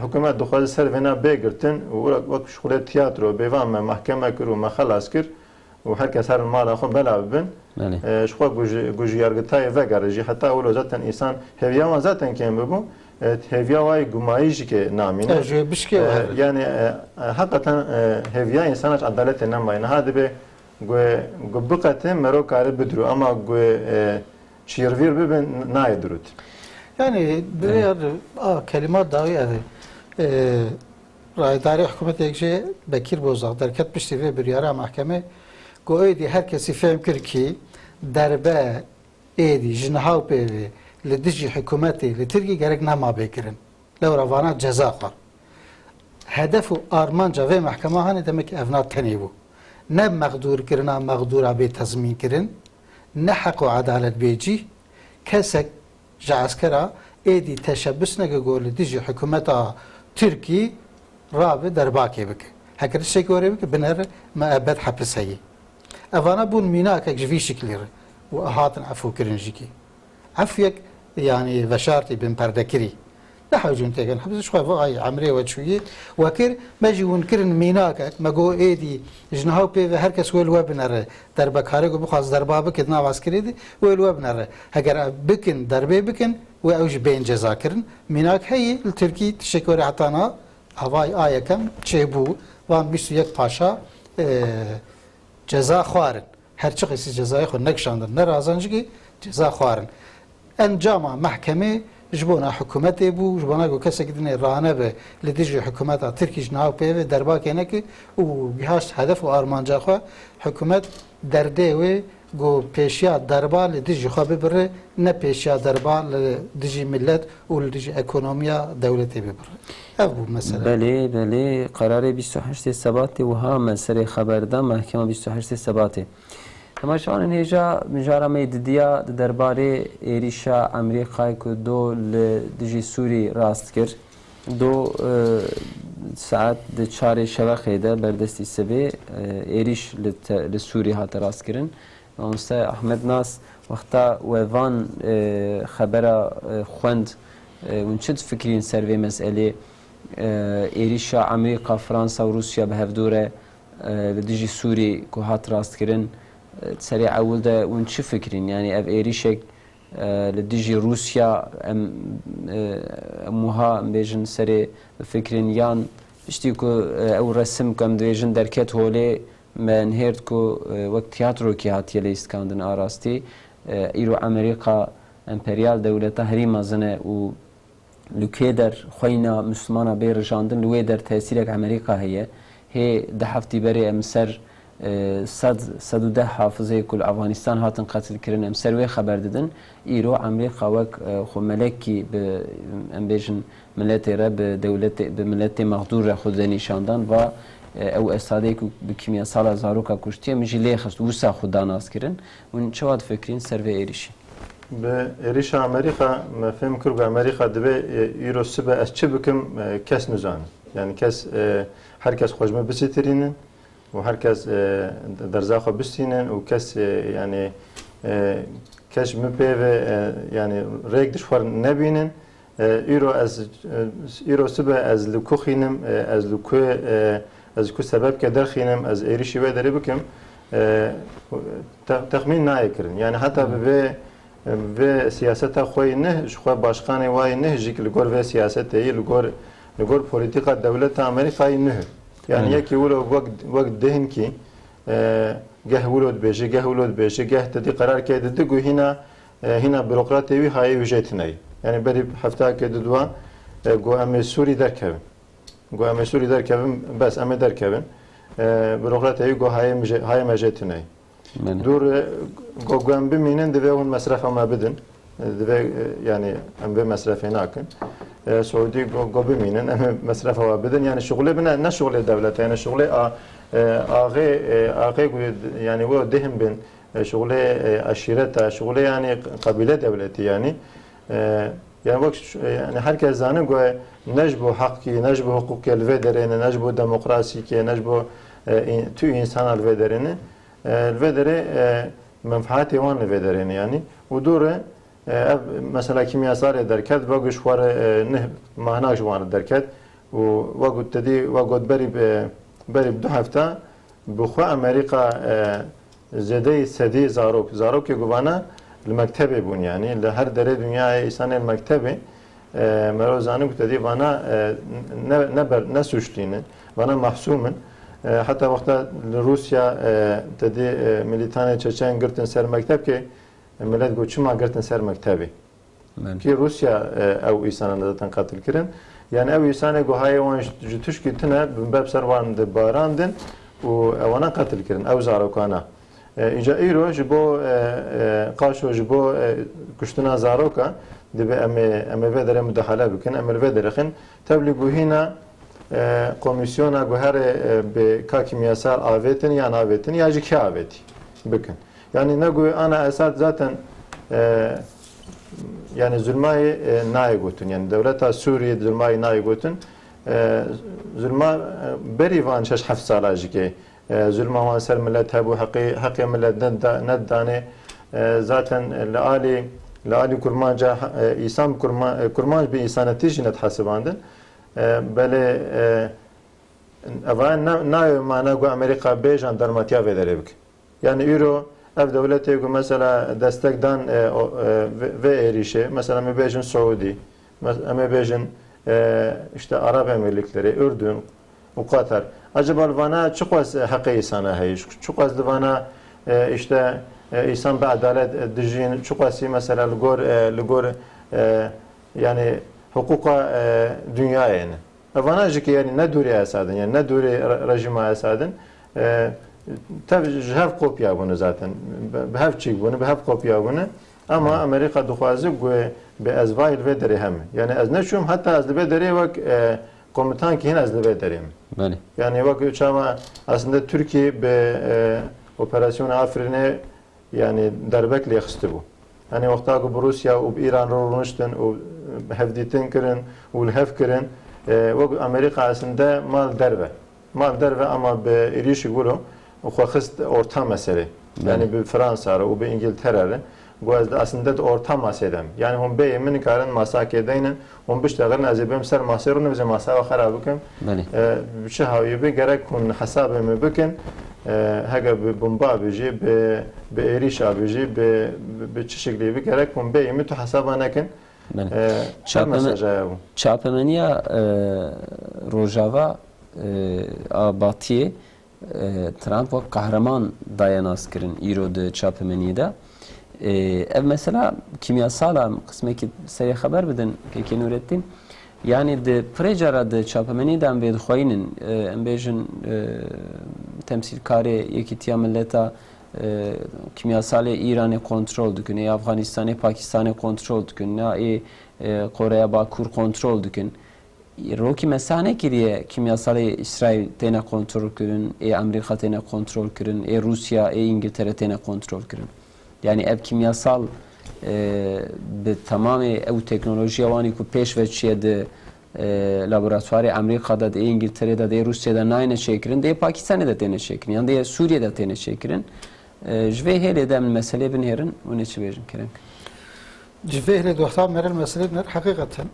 حکومت دخواست سر ونا بگرتن و وقت شغل تئاتر و بیوام محکمه کر و مخلاص کر و هر کس هر مال خود بلا ببن شخوا گوجی یارگتای وگرجی حتی اولو زاتن انسان هویا ما زاتن کم ببو هویا وای گمایش که نامینه yani hakikaten هویا انسانش عدالت نماینه هذا به گو بقته مرو کار بدرو اما گو شیرویر ببن نایدرود. Yani bir kelimat dahi evi raydari hükümeti ekşi Bekir Bozak derket pişti ve bir yara mahkeme goydi herkesi fehmkir ki derbe edi jinhav pevi lidiji hükümeti litirgi gerek nama bekirin levravana ceza var hedefu armanca ve mahkeme hani demek evnat teni bu ne mağdur kirina mağdura be tazmin kirin ne haku adalet beci kesek جعسكرا ايدي تشبس نقول ديجي حكومتها تركي رابع درباكي بك هكذا الشيء كوري بك بنر ما ابد حبس هي افانا بون ميناك في شكل وهاتن عفو كرنجيكي عفيك يعني بشارتي بن بردكري لا حوجون تيجن حبس شوي فوقي عمري وشويه وكر ما جيون كرن ميناك ما جو ايدي جنهاو بي هركس ويل وبنر دربك هاريكو بخاص دربابه كدنا عسكري ويل وبنر هجر بكن دربي بكن واوج بين جزاكرن ميناك هي التركي تشكر عطانا هواي ايه كم تشيبو وان بيشو يك باشا جزا خوارن هر شخص جزاي خو نكشاندن نرازنجي جزا خوارن انجام محكمه جبونا حكومتي بو جبونا جو كسك دني رانه به لديجي حكومتها تركي جناو بي دربا كينك و بهاش هدف و ارمانجا خو حكومت درده و جو پیشیا دربا لديجي خو ببره نه پیشیا دربا لديجي ملت و لديجي اكونوميا دولتي ببره ابو مثلا بله قرار 28 سبات و ها مسئله خبردار محکمه 28 سبات تماشان هیجا مجارا میددیا درباره ایریشا امریکای که دو لدیجی سوری راست کرد دو ساعت ده چهار شبکه ده بردستی سبی ایریش لسوری هات راست کردن اونستا احمد ناس وقتا وان خبره خوند ونشد فکرین سروی مسئله ایریشا امریکا فرانسا و روسیا به هفدوره لدیجی سوری که هات راست کردن سریع اول ده اون چه فکرین یعنی اف ایریشک لدیجی روسیا موها بیشن سری فکرین یان اشتی که او رسم کم دویجن درکت هولی من هرد که وقت تئاترو کی هاتیه لیستکاندن آراستی ایرو امریکا امپریال دولت هری مازنه و لوکیدر خوینا مسلمانا بیرجاندن لوی در تاثیر امریکا هیه هی ده هفتی بری امسر 110 hafızayı kul Afganistan hatın katil kirin em serve haber dedin İro Amerika ve xumelek ki embejin milleti re be devleti be milleti mağdur re xud nişandan ve او استادی که به کیمیاسال زاروکا کشتی میشه لیخست وسا خدا ناس کردن اون چواد فکرین سر ایریشی به ایریش آمریکا مفهوم کرد آمریکا دبی ایرو سبه از چه بکم کس نزان یعنی کس هر کس خوشمه بسیترینن و هر کس در زاخو بستینن و کس یعنی کس مپیو یعنی ریک دشوار نبینن ایرو سبه از لکو خینم از لکو از کو سبب که در خینم از ایریشی و داری بکم تخمین نایکرین یعنی حتی به سیاست خوی نه خو باشخانه وای نه جیک لگور و سیاست ای لگور پلیتیک دولت آمریکایی نه یعنی یکی ولو وقت دهن کی گه ولود بشه گه تدی قرار که دگو هنا بروکراتی وی های وجهتنی یعنی بری هفته که دوا گو ام سوری درکه گو ام سوری درکبن بس ام درکبن بروکراتی گو های مجتنی دور گو ام بمینن دوی اون مصرف ما بدن دوی یعنی ام به مصرف ناکن سعودی گو بمینن ام مصرف ما بدن یعنی شغله بنا نه شغله دولت یعنی شغله آقای یعنی و دهم بین شغله عشیرت شغله یعنی قبیله دولتی یعنی وقت yani herkes zanı göre necbu hakkı, necbu hukuki elvederini, necbu demokrasi ki, necbu tü insan elvederini, elvederi menfaati van elvederini yani. O doğru mesela kimyasal ederken vakit var ne mahnaş var derken o vakit dedi vakit beri 2 hafta bu Amerika zede sedi zarok ki guvana المكتبه بون يعني لهر دري دنيا انسان المكتبه مروزانه كتدي وانا نبر نسوشلين وانا محسوم حتى وقت روسيا تدي ميليتانه چچن گرتن سر مكتب كي ملت گو چما گرتن سر مكتبه كي روسيا او انسان دتن قتل كرن يعني او انسان گو هاي وان جتش كتنه باب سروان باراندن و وانا قتل كرن او زاروكانا اینجا ایرو جبو قاشو جبو کشتنا زاروکا دبی ام ودره مداخله بکن ام ودره خن تبلیغو هینا komisyona گوهر به کاکیمیاسال آویتن یا ناویتن یا جکی آویتی بکن yani ne گوی ana esad zaten yani zulmayı naya gotun yani devleta Suriye zulmayı naya gotun zulma berivan 6-7 sala jike zulma van ser millet hebu haqqi millet neddane zaten لآلی kurmanca İslam kurmanc bir insaneti jinet hasibandın bele evan nayo mana go Amerika be jandarmatiya vederebik yani euro ev devleti go mesela destekdan ve erişe mesela mebejin Suudi mebejin işte Arap Emirlikleri Ürdün و Katar acaba vana çok az hakkı insana hayış çok az vana işte insan bir adalet dijin çok az mesela lgor yani hukuka dünya yani vana ki yani ne duri esadın yani ne duri rejime esadın tabii cevap kopya bunu zaten behaf çık bunu behaf kopya bunu ama Amerika duhazı be ezvail ve derhem yani az ne şum hatta az be deri vak komutan ki az be derim yani vak uçama aslında Türkiye be operasyon Afrin'e yani darbekle yaxstı bu hani vaqta ki Rusya ve İran rolunuştun o hevditin kirin ve hef kirin vak Amerika aslında mal derve ama be irişi gulu o xist orta mesele yani be Fransa ve be İngiltere گوز aslında orta masedem yani hum be yemin karın masakedeynen hum biştagın azibem ser masirun bize masava xarabukum bir şey haviye gerek kun hasabım bükün haga bomba biji be eriş abiji be çeşitli bir gerek kun be yemin tu hasabanakin çapemeniya Rojava Abatiye Trump ve kahraman dayanas kirin İro'da çapemeniyede ev mesela kimyasal kısmı ki seri haber bedin ki Nurettin yani de prejara de çapameniden ve xoyinin embejin temsilkarê Yekîtiya Milleta kimyasalê İranê kontrol dikin, Afganistanê Pakistanê kontrol dikin, Koreya Bakur kontrol dikin. Rokî mesane kiriye kimyasalê İsrail têne kontrol kirin, Amerîka têne kontrol kirin, Rusya, İngiltere têne kontrol kirin. Yani ev kimyasal bi tamamê ew teknolojiya wanî ku pêş ve çiye di laboratuvarê Amerîkada, İngiltere'de, Rusya'da nayne çêkirin, Pakistanê de têne çêkirin, yan Sûriye'de têne çêkirin. Ji vê hêlê de em meselê binêrin û ne çi bêjin kirin? Ji vê hêlê doxta me re meselê binêr heqîqeten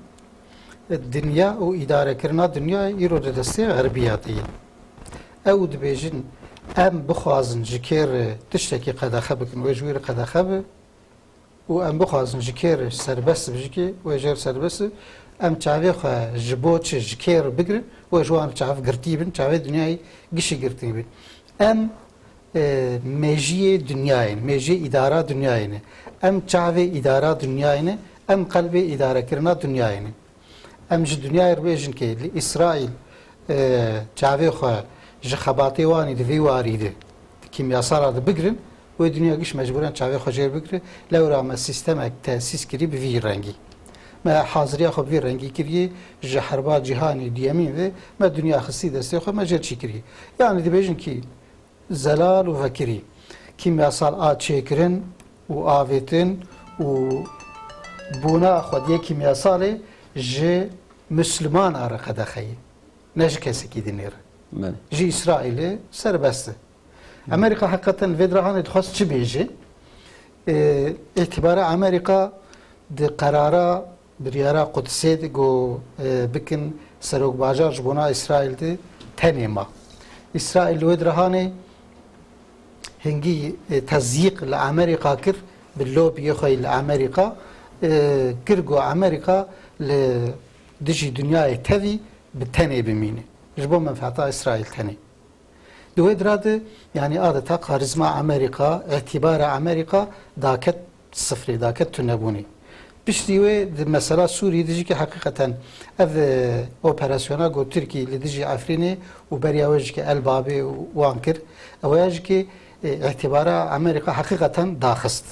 dünya û îdarekirina dünya îro di destê Xerbiya de ye. Ew dibêjin em bixwazin ji kêr tiştekî qedexe bikin wê ji wî re qedexe bi û em bixwazin ji kêr serbest bijîkê wê jêr serbest em çavê xwe ji bo çi ji kêr bigirin wê ji wan çav girtî bin, çavê dünyayê gişî girtî bin. Em mejiyê dünyayê, mejiyê îdara dünyayê ne. Em çavê îdara dünyayê ne, em qelbê îdarekirina dünyayê ne. Em ji dünyayê re bêjin ki li İsraîl çavê xwe ji xebatê wanî di vê warî de kimyasala de bigirin wê dünya giş mecburen çavê xwe jêr bigire lewra me sîstemek tesîs kirî bi vî rengî. Me haziriya xwe bi vî rengî kiriye ji herba cîhanê diyemîn ve me dünya xistî destê xwe me jêr çî kiriye. Yani dibêjin ki zelal û vekirî kimyasal a çêkirin û avêtin û bûna xwediyê kimyasalê ji Müslüman re qedexeyê ne ji kesekî dinê re. Ji İsraîlê serbest e. Amerîka heqeten vê dirahanê dixwast çi bêje? İtibara Amerîka di qerara biryara Qudsê de got bikin serokbajar ji bona İsraîl de tenê ma. İsraîl wê dirahanê hingî tezyîq li Amerîka kir bi lobiyê xwe li Amerîka kir got Amerîka li dijî dünyayê tevî bi tenê bimîne. Ji bo menfaeta İsraîl tenê. Di wê dira de yani adeta karizma Amerîka, itibara Amerîka daket sıfrê, daket tunebûnê. Piştî wê di mesela Sûriyê dijî ki heqîqeten ev operasyona got Tirkî li dijî Efrînê û beriya wê jî ki Elbabê wan kir, ew jî ki itibara Amerîka heqîqeten daxist.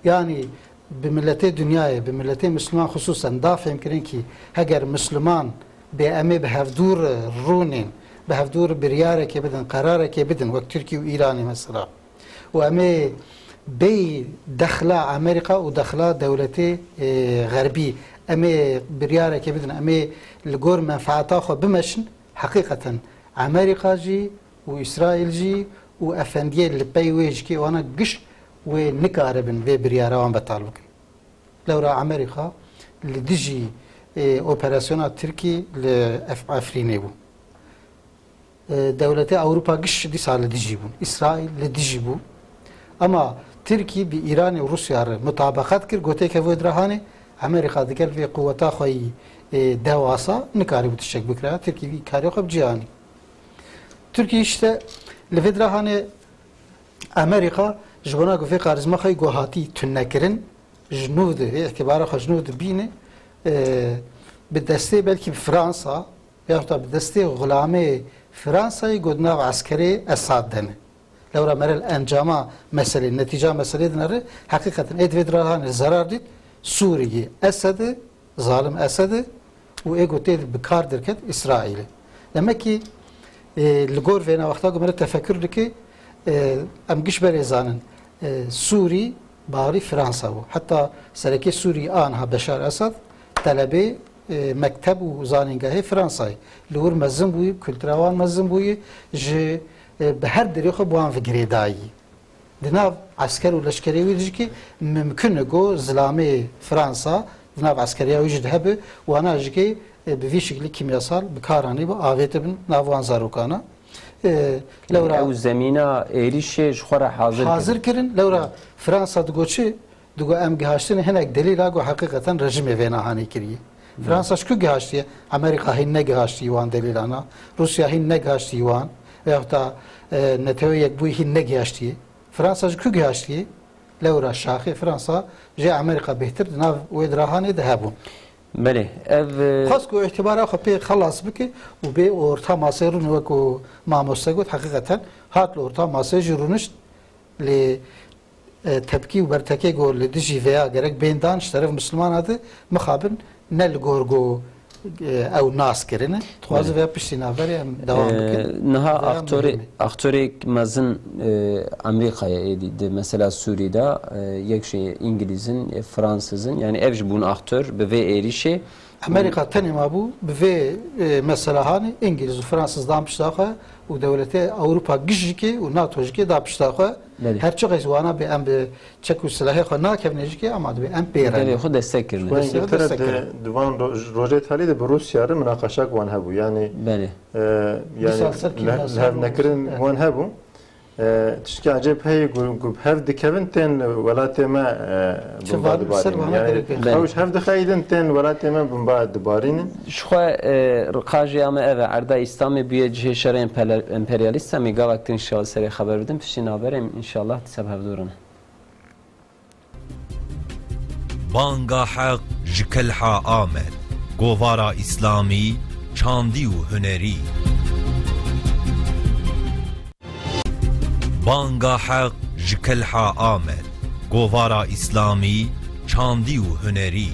Yani bi milletê dünyayê, bi milletê Müslüman xusûsen da fêm kirin ki heger Müslüman bê em ê bi hevdûr rûnên bi hevdûr biryarekê bidin, qerarekê bidin wek Tirkî û İranê mesela. û em ê bê dexla Amerîka û dexla dewletê Xerbî em ê biryarekê bidin, em ê li gor menfaeta xwe bimeşin, heqîqeten Amerîka jî û İsraîl jî û efendiyê li pey wê jî ki wana giş wê nikaribin vê biryara wan betal bikin. Lewra Amerîka li dijî operasyona Tirkî li Efrînê bû. Devletê Ewropa giş dîsa li dijî bûn. İsraîl li dijî bû. Ama Tirkî bi İran û Rusya re mutabeqet kir goteke wê dirahanê Amerîka digel vê quweta xwe dewasa nikarî tiştek bikire. Tirkî vî karî xwe bi cîhanî. Tirkî işte li vê dirahanê Amerîka ji bona ku vê karizma xwe gohatî tunnekirin ji nû de vê îtibara xwe ji nû dibîne bi destê belkî Fransa ya da bi destê gulamê Fransayê got nav eskerê Esad dene. Lewra merel encama meselê, netîca meselê dinere heqîqeten ê divê dirahanê zarar dît Sûriyê Esedê, zalim Esedê û ê gotê bi kar dirket İsraîlê. Demek ki li gor vêna wexta ku me tefekkür dike em giş berê zanin Sûrî barî Fransa bû. Heta serekê Sûrî anha Beşar Esad telebê mekteb û zanîngehê Fransayê. Li wir mezin bûyî, kültura wan mezin bûyî ji bi her derê xwe bi wan vigirêdayî. Di nav esker û leşkerê wî dijî ki mümkün e got zilamê Fransa di nav eskeriya wî jî dihebe wana jî ki bi vî şeklî kimyasal bi karanî bi avêt bin nav wan zarokana. Lewra ew zemîna êrişê ji xwe re hazir kirin. Lewra Fransa digot çi? Digot em gihaştinê hinek delîla got heqîqeten rejimê vê nehanî kiriye. Fransa ji ku gihaştiye? Amerîka hîn negihaştî wan delîlana. Rusya hîn negihaştî wan. Veyahut da NATO'ya yekbûyî hîn negihaştiye. Fransa ji ku gihaştiye? Lewra şaxê Fransa ji Amerîka bêhtir di nav wê dirahanê de hebûn. بله اف خاص کو اعتباره خو په خلاص بکه او به اورتا ماسرون وکو ما مستگوت حقیقتا هات اورتا ماسجرونش ل تبکی و برتکی گول لدیجی ویا گرک بیندانش طرف مسلمان هذا مخابن نل گورگو او ناس کرنه توازه ویا پشتی نافری هم دوام بکن نها اختوری مزن امریکa'ya edildi mesela Suriye'de یک şey İngiliz'in Fransız'ın yani evci bunun aktör ve erişi Amerika tanıma bu ve mesela hani İngiliz ve Fransız'dan piştağı و دولتي اوروبا گجيكي و ناتو جيكي دا بشتاخه هر چه غزوانا به ام به چکو سلاحي خو ناکبنيجيكي اما به ام بيرن خود دستكرن دوان روجيت هالي ده بروسيا ر مناقشه وان هبو يعني بله يعني هاف نكرن وان هبو تشكي عجب هي جوب هاف دكفن تن ولاتي ما بمباد بارين يعني خوش هاف دخايدن تن ولاتي ما بمباد بارين شو رقاجي اما اف عرض اسلامي بيه جهه شر امبرياليست مي گاوكتن شال سري خبر بدم فشين haberim inşallah تسبب دورن بانگا حق جکلحا آمد گوارا اسلامی چاندی و هنری بانگا حق جکلحا آمد گوارا اسلامی چاندی و هنری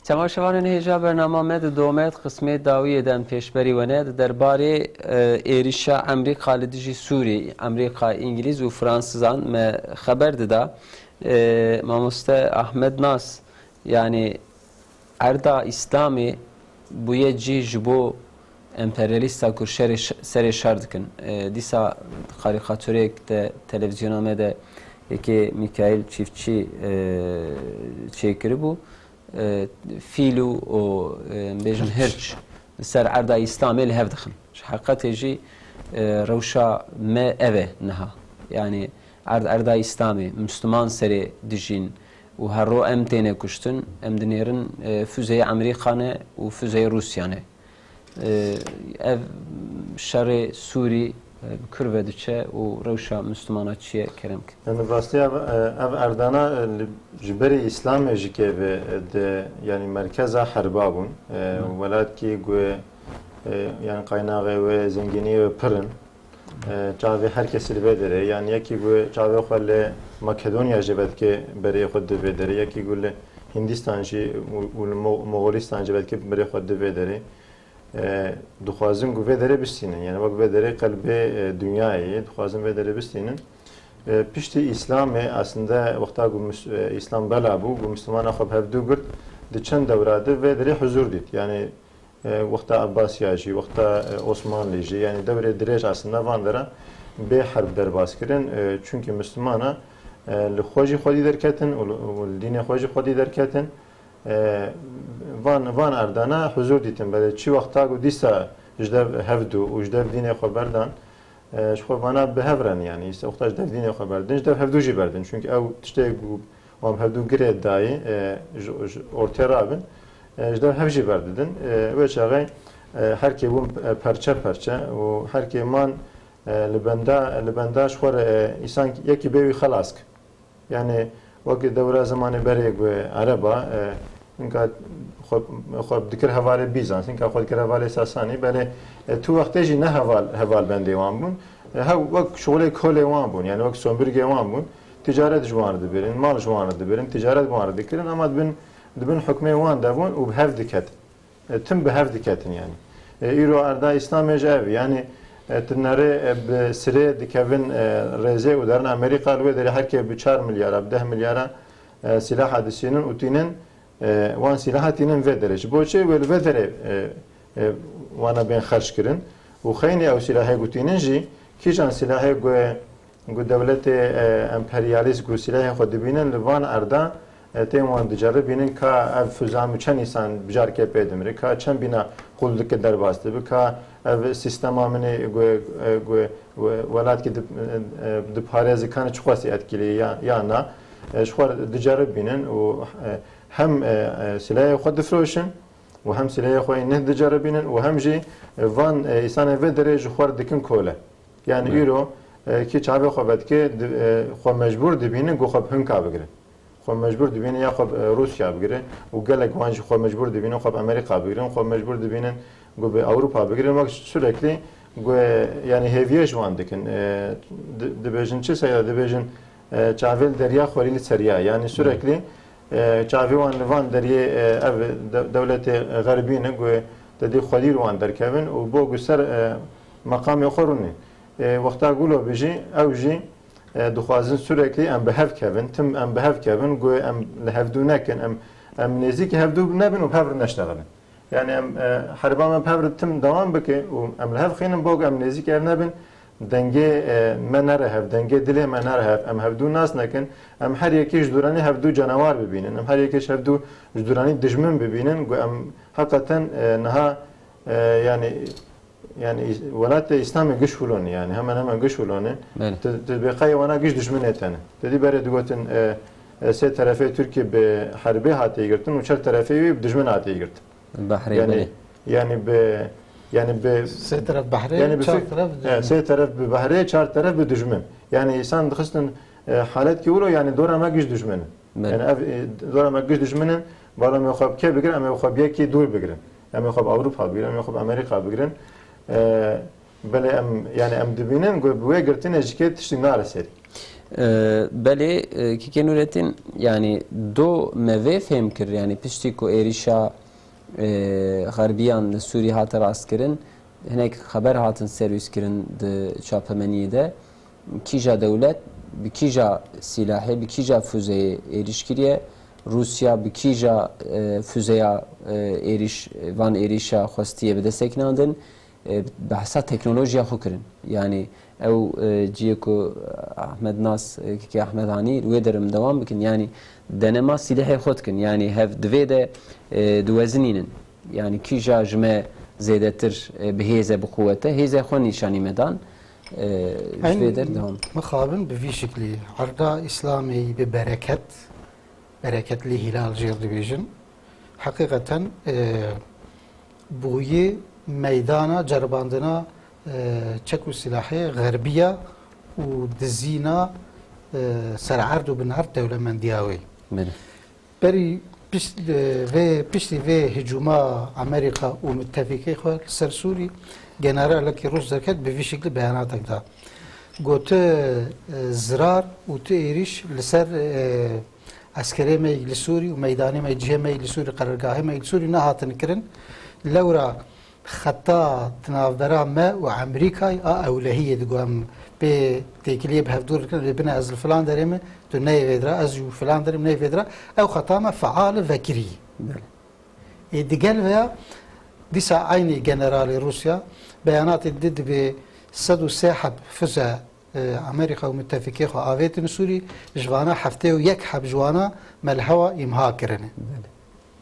تماشاوان هجا برنامه مد دومت قسمت داویه دم پیشبری و ند درباره ایریشا امریکا لدیجی سوری امریکا انگلیز و فرانسزان ما خبر داده ماموسته احمد ناس yani erda İslami bu yeci jibo emperyalista kur seri şardıkın disa karikatürek de televizyona de ki Mikail Çiftçi çekiri bu filu o bejim herç ser erda İslami el hevdixin hakikateci rewşa me eve neha yani erda İslami Müslüman seri dijin و هر رو ام تینه کشتن ام دنیرن füze امریکانه و füze روسیانه ev şerri Suri kürvedçe و روشا مسلماناتçiye kerem ki. Yani rastya ev Erdana jiberi İslam jike ve yani merkeza harbabun velat ki yani kaynağı ve zengini ve pırın çavi herkesi bedere yani yaki bu çavi xalle Makedonya jebet ki beri xud bedere yaki gule Hindistan ji و Moğolistan jebet ki beri xud bedere duxazın gu bedere bistinin yani bak bedere kalbi dünyayı duxazın bedere bistinin pişti İslam aslında vakta gu İslam bela bu Müslüman axab hevdu gurt diçen devradı bedere huzur dit yani وقتا عباسیاجی وقتا عثمانلیجی yani devre direj aslında vandara be harb derbas kirin çünkü Müslümana لخوجی خودی درکتن و دین خوجی خودی درکتن وان اردانا حضور دیتن بله چی وقتا گو دیسا جدب هفدو و جدب دین خو بردن شخو بنا به هفرن yani işte وقتا جدب دین خو بردن جدب هفدو جی بردن çünkü ev işte bu هفدو گره دای ortaya rabin جدب هفجی بردن و چاغی هر کی بوم پرچه پرچه و هر کی man لبندا شخور insan یکی بیوی خلاص yani وقت دوره زمان برای عربا اینکه خب دکر حواله بیزانس اینکه خود دکر حواله ساسانی بله تو وقتیجی نه حوال بندی وام بون ها وقت شغل کلی وام بون yani وقت سومبرگی وام بون ticaret جوانه دبیرن مال جوانه دبیرن ticaret جوانه دکرن ama دبن حکمه وان دبون و به هف دکت tüm به هف دکتن yani ایرو اردا اسلام جاوی yani تنره بسره دکوین رزه و درن امریکا لوی دری هر که به 4 میلیارد 10 میلیارد سلاح حدیثینن و تینن وان سلاح تینن و درش بوچه ول و دره وانا بین خرج کردن و خیلی او سلاح گوتینن جی کی جان سلاح گو دولت امپریالیست گو سلاح خود بینن لوان اردا تیمان دجاره بینن که فزام چند انسان بجار که پیدمره که چند بینا خلدک در باسته که سیستم آمنه ولات که دو پارێزی کانه چخواسی اtkili یا نه شخوار دجاره بینن و هم سلاح خود دفروشن و هم سلاح خود نه دجاره بینن و هم جی وان انسان و درجه خور دکن کوله yani ایرو که چاوی خو بد که خو مجبور دی بینن گو خو هنکا بگیرن خو مجبور دبین یا خو روسیا بگیره و گلک وانج خو مجبور دبین خو امریکا بگیرن خو مجبور دبینن گو به اروپا بگیرن و sürekli گو yani heviye جوان دکن دبیجن چه سیا دبیجن çavel derya xorili seriya yani sürekli çavi van derya ev devleti garbine gو dedi xalir van derkevin و bu göster makam yoxoruni vaqta gulo biji evji دخوازن sürekli em behev kevin tim em behev kevin gو em lehevdu nekin em nezik hevdu nebin و pevr neştegelin yani em harba em pevr tim devam bike و em lehev xinin bog em nezik ev nebin denge me nerehev denge dile me nerehev em hevdu nas nekin em her yeki jdurani hevdu canavar bibinin em her yeki hevdu jdurani dijmin bibinin gو em hakikaten naha yani velat İslam'ı güç fulon yani hemen güç fulon. Tebqay wana güç düşman etene. Dedi böyle digotin se tarafı Türkiye be harbi hatiye girtin ve çar tarafı bir düşman hatiye girtin. Bahreyn. Yani be se taraf Bahreyn, çar taraf se taraf be Bahreyn, çar taraf be düşman. Yani insan dıxsın halet ki olo yani dorama güç düşmanı. Yani dorama güç düşmanın balam yoxab ke bigir ama yoxab yeki dur bigirin. Ama yoxab Avrupa bigirin, ama yoxab Amerika bigirin. بله yani em dibinin bu gertin ejike tiştin naraseri. Bale ki kenuretin yani do meve femkir yani piştiko erişa garbiyan Suriye hatar askerin hinek haber hatın servis kirin de çapemeniye kija devlet bir kija silahı bir kija füzeye erişkiriye Rusya bir kija füzeye van erişa xostiye bir desteknandın بحثا تکنولوژیا خو کرن یعنی او جیکو احمد ناس کی احمد هانی روی درم دوام بکن یعنی دنما سلاح خود کن یعنی هف دویده دوزنینن yani ki jajme zedetir beheze bu kuvvete heze xon nişani medan şveder devam mekhabin bi şekli arda İslami bi bereketli hilal jirdibijin hakikaten buyi meydana cerbandına çeku silahı garbiya u dizina serardu binhar devlemendiyavi. Beri pişti ve hücuma Amerika u müttefiki xo ser Suri general ki Rus derket bir şekilde beyanat akda. Gote zrar u te eriş liser askeri me Suri u meydani me cihme Suri qarargahı me Suri nahatın kirin lawra خطا تنافدرا ما وامريكا اولهيه دقام بتكليب هفدور بنا از فلان دريمه تني فيدرا از فلان دريم ني فيدرا او خطا فعال فكري دقال ويا ديسا عيني جنرال روسيا بيانات ضد ب صدو ساحب فزا امريكا ومتفقين خو افيت سوري جوانا حفته ويك حب جوانا ملهوا امها كرنه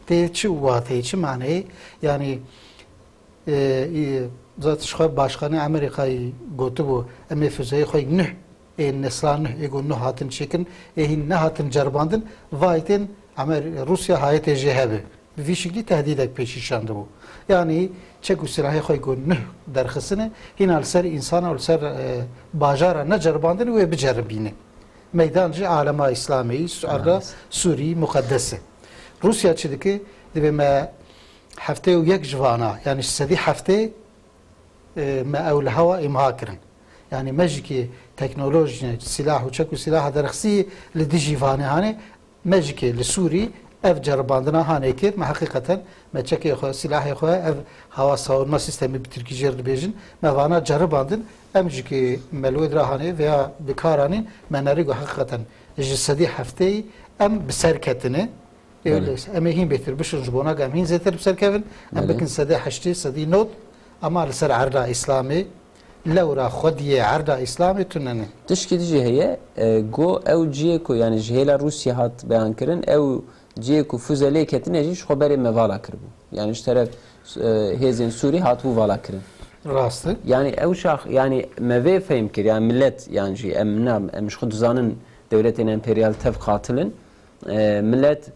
تيچو واتيچ معنی يعني zaten şu başkanı Amerika'yı götü emi füzeyi koy ne neslan ne egon ne hatın çekin ehin ne hatın cerbandın vayten Rusya hayete cehabe bir şekilde tehdit et peşişandı bu yani çeku silahı koy gon ne derxisine hinal ser insana ol ser bajara ne cerbandın ve beceribine meydancı alema İslami arada Suriye mukaddesi Rusya çediki dibime هفته و یک جوانا يعني السدي هفته ما أول هوا إمهاكرن يعني مجيكي تكنولوجيا سلاح وشكو سلاح درخسي لدي جيفاني هاني مجيكي لسوري اف جرباندنا هاني كير ما حقيقة ما تشكي خو سلاح خو اف هوا savunma sistemi بتركي جرد بيجن ما وانا جرباندن امجيكي ملود راهاني veya بكاراني ما نريقو حقيقة السدي هفته ام بسركتني اما هين بيتر بشر جبونا قام هين زيتر بسر كيفن ام بكن سدي حشتي سدي نوت اما لسر عرض اسلامي لورا خديه عرض اسلامي تنن تشكي دي هي جو او جيكو يعني جهيلا روسيا هات بيان كرن او جيكو فوزلي كتنجي شو خبر موالا كربو يعني اش طرف هيزن سوري هات بو والا كرن راست يعني او شاخ يعني ما في فهم كر يعني ملت يعني جي امنا مش خد زانن دولتين امبريال تف قاتلن ملت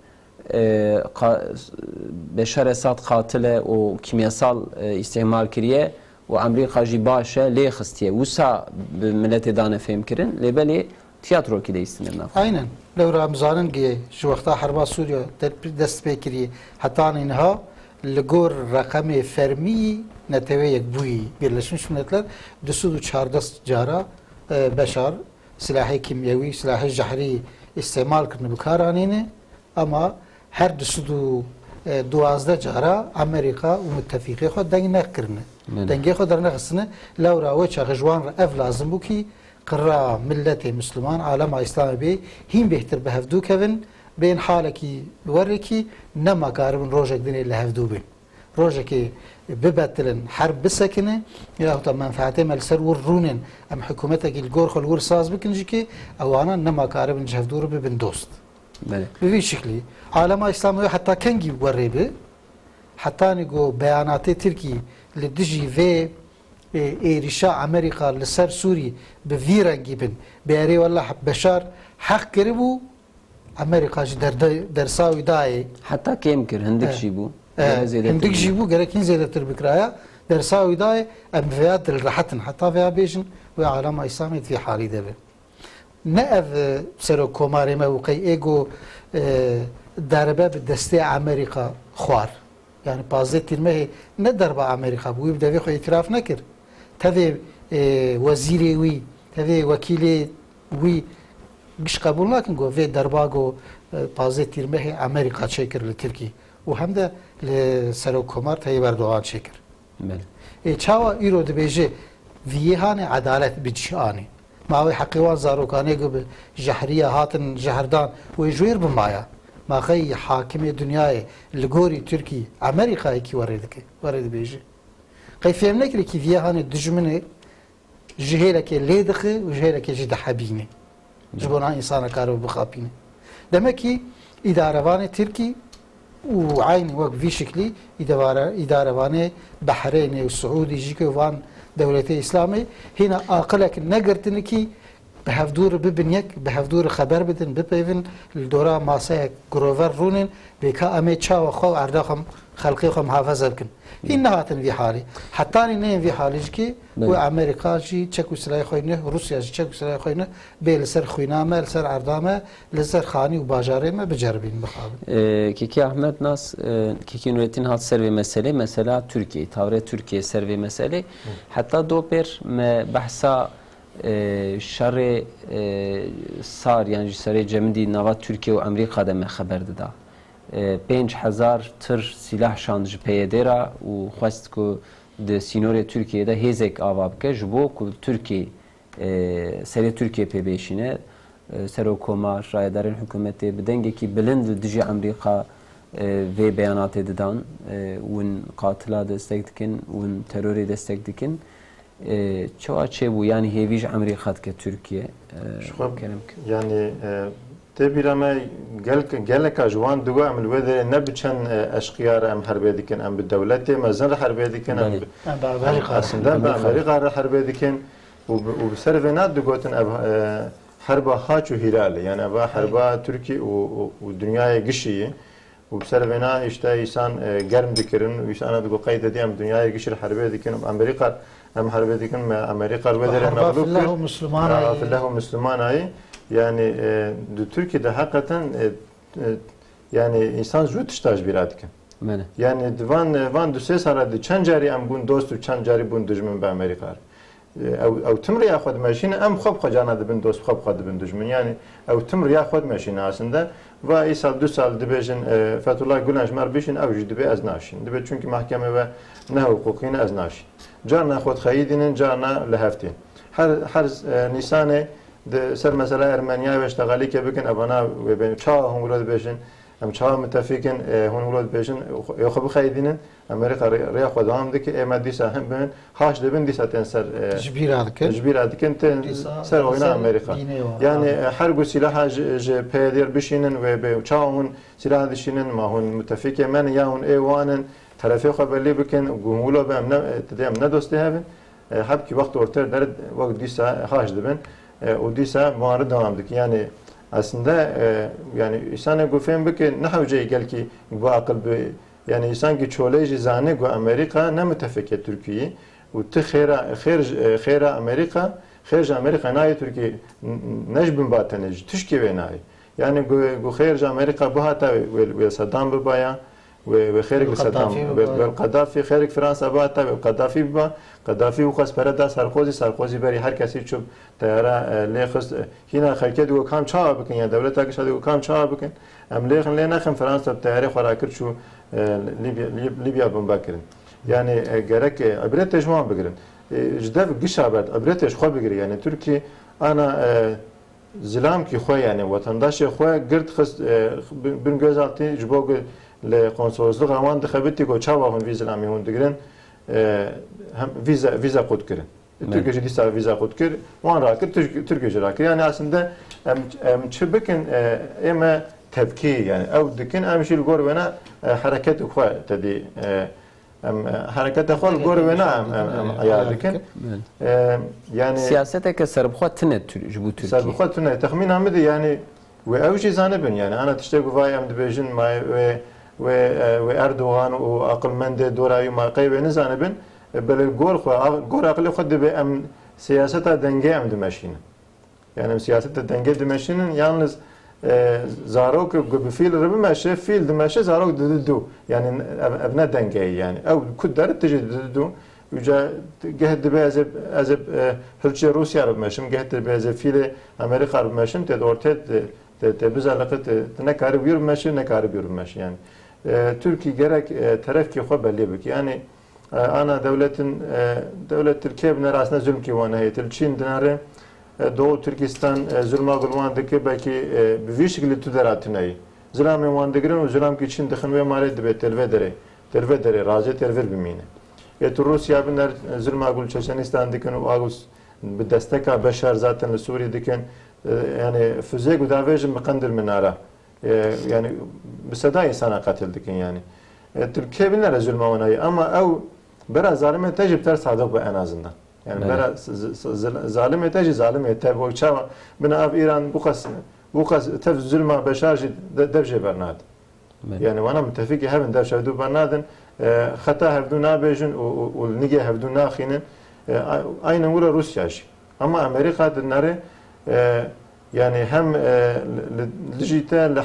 بشار اساد قاتله و kimyasal استعمال کریه و امریکا جی باشه لی خستیه وسا ملت دانه فهم کرن لبلی tiyatro ki de istinir. Aynen. Levra Ramazan'ın ki şu vakta Harba Suriye dest pekiri hatta inha لگور رقم فرمی نتوه یک بوی Birleşmiş Milletler 214 جارا بشار سلاح کیمیایی سلاح جهری استعمال کرده بکارانینه اما هر 212 جارا امریکا و متفقی خود دنگ نکرنه دنگی خود در نقصنه لورا و چه جوان را اف لازم بو کی قرا ملت مسلمان عالم اسلام بی هم بهتر به هفدو کون بین حالکی ورکی نما کاربن روزک دنی لهفدو بین روزکی ببتلن حرب بسکنه یا تا منفعته ملسر ورونن ام حکومتك الجور خل ور ساز بکنجی که اوانا نما کاربن جهفدو رو ببن دوست بله به شکلی عالم اسلامی حتی کنگی وربه حتی نگو بیانات ترکی لدجی و ایریشا امریکا لسر سوری به ویرنگی بن بیاری والله بشار حق کربو امریکا جی در ساوی دای حتی کم کر هندک جیبو هندک جیبو گرکین زیاده تر بکرایا در ساوی دای ام فیات دل راحتن حتی فیا بیشن و عالم اسلامی فی حالی دبه نه اف سرو کوماری ما وقی ایگو دربه به دسته امریکا خوار yani bazı tilmeyi ne darba Amerika bu bir devi itiraf nekir. Tabi vaziri vi, tabi vekili vi giş kabul nakin go ve darba go bazı tilmeyi Amerika çekir li Türkiye. O hem de li Serok Komar Tayyip Erdoğan çekir. Çava iro de beje viyehane adalet bicani. Mavi hakivan zarokane gibi jahriye hatın jahrdan ve juyr bimaya. ما خي حاكم دنياي لغوري تركي امريكا كي ورد بيجي قي فهمنا كي فيها هان دجمنه جهيلك ليدخ وجهيلك جد حبيني جبنا انسان كارو بخابيني دمكي اداره تركي وعين وقت في شكلي اداره بحرين والسعودي جيكو وان دولتي اسلامي هنا اقلك نقرتنكي به هفدور ببنیک به هفدور خبر بدن بپیون الدورا ماسه گروور رونن بیکا امی چا و خو ارداخم خلقی خم حافظ بکن این نهاتن وی حالی حتی نه وی حالیش کی و امریکا جی چکو سلای خوینه روسیا جی چکو سلای خوینه بیل سر خوینامه سر اردامه لسر خانی و باجاره ما بجربین بخابن کیکی احمد ناس کیکی نوریتین هات سر مسئله مثلا ترکیه تاوره ترکیه سر مسئله حتی دو پر بحثا شر سار yani سر جمدی نوات ترکیه و امریکا ده خبر داده 5000 تر سلاح شاندج پیاده را و خواست که ده سینور ترکیه ده هزک آواب که جبو که ترکیه سر ترکیه پی بیشینه سر حکومت رایدارین حکومتی بدنگه که بلند دجی امریکا و بیانات دادن ون قاتلا دستک دکن ون تروری دستک دکن چه چه بو yani هیویج امریکا که ترکیه yani تبیرم گل که جوان دوگا عمل وده نبچن اشقیار ام حربه دیکن ام به دولت مزن حربه دیکن ام اصلا به امریکا حربه دیکن و بسر ونات دوگاتن حرب هاچ و هلال yani با حرب ترکی و دنیای گشیه و بسر ونا işte insan گرم دکرن و insan دوگا قید دیم دنیای گشر حربه دیکن امریکا ام حربه دیکن امریکا وده مغلوب الله مسلمان ای yani Türkiye'de hakikaten yani insan züht iştaj bir adıken. Yani van düse saraydı çancari am bun dostu çancari bun düşman be Amerika. او تمر ياخذ ماشينه ام خب خجانه بن دوست خب خد بن دجمن yani او تمر ياخذ ماشينه aslında ve isal düsal dibejin Fethullah Gülen şmar bişin avcı dibe az naşin dibe çünkü mahkeme ve ne hukukine az naşin carna خود خیدین carna leheftin her nisane سر مثلا ارمنیا و اشتغالی که بکن ابانا و بین چا هم ولاد بشن هم چا متفقین هم ولاد بشن یا خب خیدینن امریکا ریا خودم دک ام دیسا هم بین هاش دبن دیسا تن سر جبیر ادکن تن سر oyna امریکا yani her گو سلاح ج پیدر بشینن و به چا هم سلاح دشینن ما هون متفق من یا هون ایوانن طرفی خبرلی بکن گمولا به ام تدیم ندوسته هبن hep ki vakt ortaya der vakt disa haş dibin o disa muarı devamdık yani aslında yani insana gofem beke nahvce gel ki bu akıl yani insan ki çoleji zane go Amerika ne mütefeke Türkiye و ته خیره Amerika خیر امریکا نای ترکیه نجبن باتنج تشکی و نای یعنی گو خیر امریکا بهاتا و صدام ببایا و خيرك صدام والقذافي خيرك فرنسا باتا والقذافي با قذافي وخاص بردا ساركوزي بري هر کسی چوب تیاره لیخس هنا خلکه دو کام چا بکن یا دولت اگه شده دو کام چا بکن ام لیخن لینخم فرانسا تیاره خوراکر شو لیبیا بمبا کردن yani gerek عبرتش ما بگیرن جدا گشابت عبرتش خو بگیری yani ترکیه ana زلام کی خو yani vatandaş خو گرد خست بن gözaltı جبوگ لقنصلوسلuk aman dixebiti ko çava hun viza mi hun digirin hem viza kod kirin. Türkiye disa viza kod kir, wan rakir Türkiye rakir. Yani aslında em çibikin eme tepki yani ev dikin em şil gor vena hareket xo tedi em hareket xo gor vena em ayar dikin. Yani siyasete ke serbxo tine bu Türkiye. Serbxo tine tahmin amedi yani ve ev şey zanebin yani ana tişte guvay em dibejin may ve Erdoğan o akılmende dolayı maqay ve nizanebin bel gor akıllı xod be em siyasete denge em dimeşin. Yani siyasete denge dimeşinin yalnız zarok gibi fiil rıbmeşe fiil dimeşe zarok dedu. Yani evne denge yani. Ev kudar teceddu yüce gehdi be azep Türkiye Rusya rıbmeşim gehdi be azep fiil Amerika rıbmeşim te orta te bizalaqet ne karı yürümeşi ne karı yürümeşi yani. Türkiye gerek taraf ki xo belli bik. Yani ana devlet Türkiye bin arasında zulm ki vana heyetil Çin dinare Doğu Türkistan zulma gulmandaki belki bir şekilde tüderatınayı. Zulm yamandıgırın o zulm ki Çin dixin ve mare dibe telve dere razı telver bimine. Rusya bin zulma gul Çeçenistan dikin o ağus bir desteka beşer zaten Suriye dikin yani füze gudavejin mıkandır minara. Yani bir sada insana katildikin yani. Türkiye binler zulme onayı ama ev biraz zalim tecib ter sadık bu en azından. Yani biraz zalim tecib zalim tabi o çava bina ev İran bu kas tef zulme beşarji devje bernad. Yani bana müttefiki hevin devje du bernadın hata hevdu nabejin o nige hevdu nakhinin aynı vura Rusya'ş. Ama Amerika dinleri yani hem dijital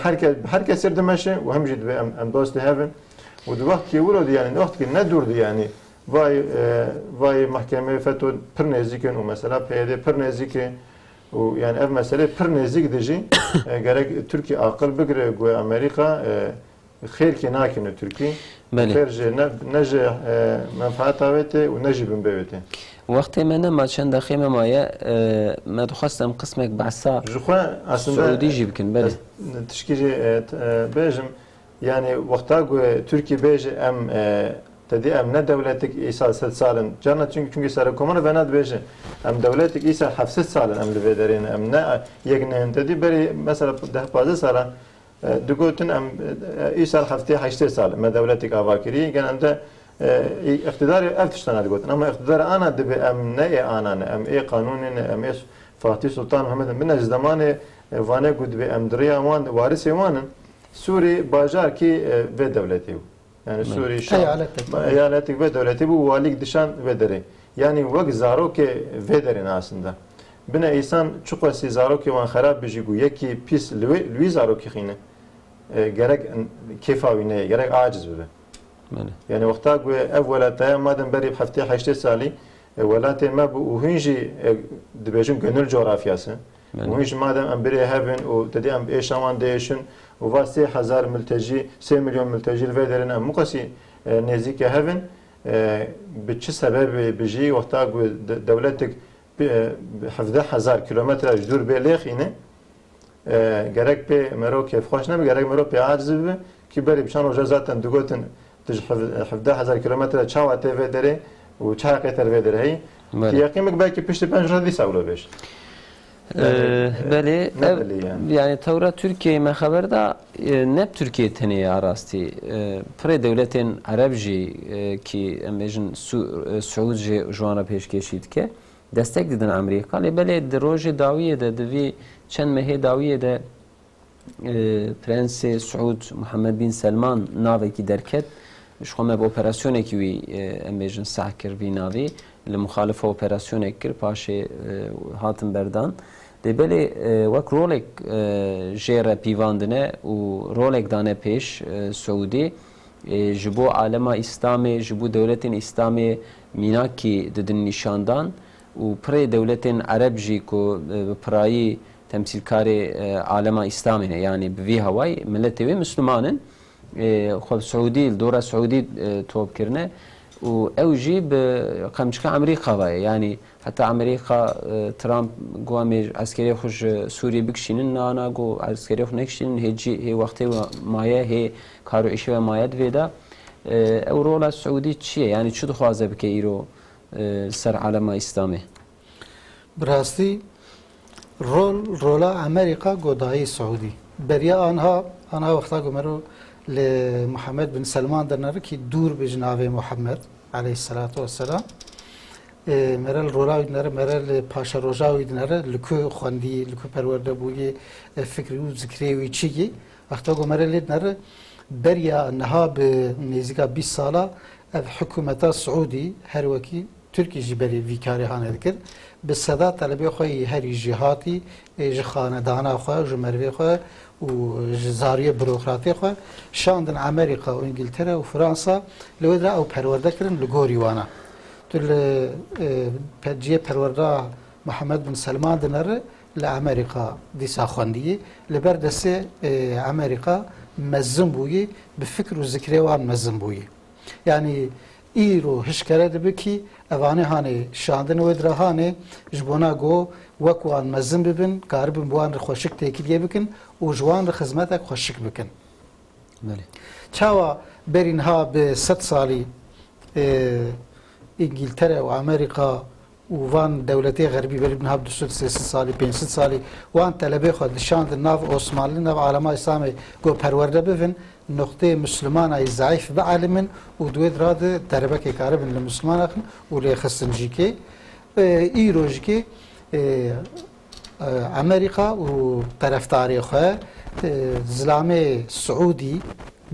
herkes irdemeşe ve hem jid em dost heven ve de vakti vurdu yani vakti ki ne durdu yani vay mahkeme fetu pir nezikin o mesela PYD pir neziki o yani ev mesele pir nezik dici gerek Türkiye akıl bigre ve Amerika خير ki nakin Türkiye خير nece menfaat avete ve nece bin bevete وقتی من ما چند دقیقه مایه ما دخواستم قسمك بعثا سعودی جی بکن بله تشکیل بیجم yani وقتا Türkiye بیج ام تدی ام نه devletik İsa 7 سالن جانا çünkü سر کومن و نه بیج ام devletik İsa 7 سالن ام لویدرین ام ne یگنن تدی بری mesela 10 سال دگوتن ام İsa hafte 8 سال ما devletik avakiri genelde اقتدار افتشتنا دقوتن اما اقتدار انا دب ام نه انا ام اي قانون ام اس فاتح سلطان محمد من زمان وانه قد به ام دريا وان وارث وان سوري باجار ki ve devleti yani Suriye eyaletik ve devleti bu valik dışan ve dere yani vak zaroke ve derin aslında bina insan çuqasi zaroke van xarab bijigu yeki pis lwi zaroke xine gerek kefavine gerek aciz be يعني وقتها أولا مادن بري بحفتي 8 سالي ولاتين ما وهنجي دبيجن جنول جغرافياسه وهنجي مادن ام بري هافن وتدي ام ايشامان ديشن وفا 3000 ملتجي 3 مليون ملتجي الفيدرن ام مقاسي نزيك هافن بتش سبب بيجي وقتها دولتك 17000 كيلومتر جدور بليخينه gerek به مرو كيف خوش نبي gerek مرو به عاجز به كي بري بشان وجا zaten دغوتن 17000 kilometre çava TV dere و çay قطر ve dere hey ki yakınlık belki pişti penjara di savlo beş بله yani tevra Türkiye me haber da ne Türkiye tene arasti pre devletin Arabji ki emejin Suudi jwana peşkeşit ke destek didin Amerika le bele de roje dawiye de devi çen mehe dawiye de Prens Suud Muhammed bin Selman naveki derket شخوام به اپراسیونی که وی امیجن سعی کرد وی ناوی المخالفة أوبراسيون كر باشي هاتن بردان دبلي وك رولك جيرا بيفاندنا ورولك دانا بيش سعودي جبو عالم إسلامي جبو دولة إسلامي ميناكي ضد النشاندان وبري دولة عرب جيكو براي تمثيل كاري عالم إسلامي يعني بفي هواي ملتي مسلمان خب سعودي الدورة السعودي توب كرنا وأوجي بقمشك أمريكا باي يعني حتى أمريكا ترامب قوامي عسكري خوش سوريا بكشينن أنا قو عسكري خو نكشين هي وقتي مايا هي كارو إشوا مايا دويدا أو رولا السعودي تشي يعني شو دخوازه بكيرو سر عالم إسلامي براستی رولا امریکا گودایی سعودی بریا آنها وقتا گمرو لمحمد بن سلمان درنره که دور به جناب محمد علیه الصلاة والسلام مرل رولا درنره مرل پاشا روجاوی درنره لکو خواندی لکو پرورده بوی فکری و ذکری و چیگی وقتا گمرل درنره بریا انها به نزدیک 20 ساله حکومت سعودی هر وکی ترکی جبری ویکاری هانه دکر به صدا طلبی خوی هری جهاتی ج خاندانا خو ج مروی خو و زاریه بروکراتی خو شاندن امریکا و انگلترا و فرانسا لودرا او پرورده کردن لگوری وانا تل پجیه پرورده محمد بن سلمان دنره لامریکا دیسا خوندی لبردسه امریکا مزن بویی به فکر و ذکر وان مزن بویی یعنی ایرو هشکره دبکی اوانه هانه شاندن و درهانه جبونا گو وکوان مزن ببن کاربن بوان خوشک تکیه بکن و جوان خدمتک خوشک بکن. بله. چاوا برینها به 100 سالی انگلترا و امریکا و وان دولتی غربی برینها به 200 سالی 500 سالی وان طلبه خود شاندن ناف عثمانی ناف عالم اسلامی گو پرورده ببن نقطه مسلمان ای ضعیف به عالمن و دوید راد دربه که کاربن لمسلمان اخن و لیخستنجی که ایروژ که امریکا و طرفداری خواه زلامه سعودی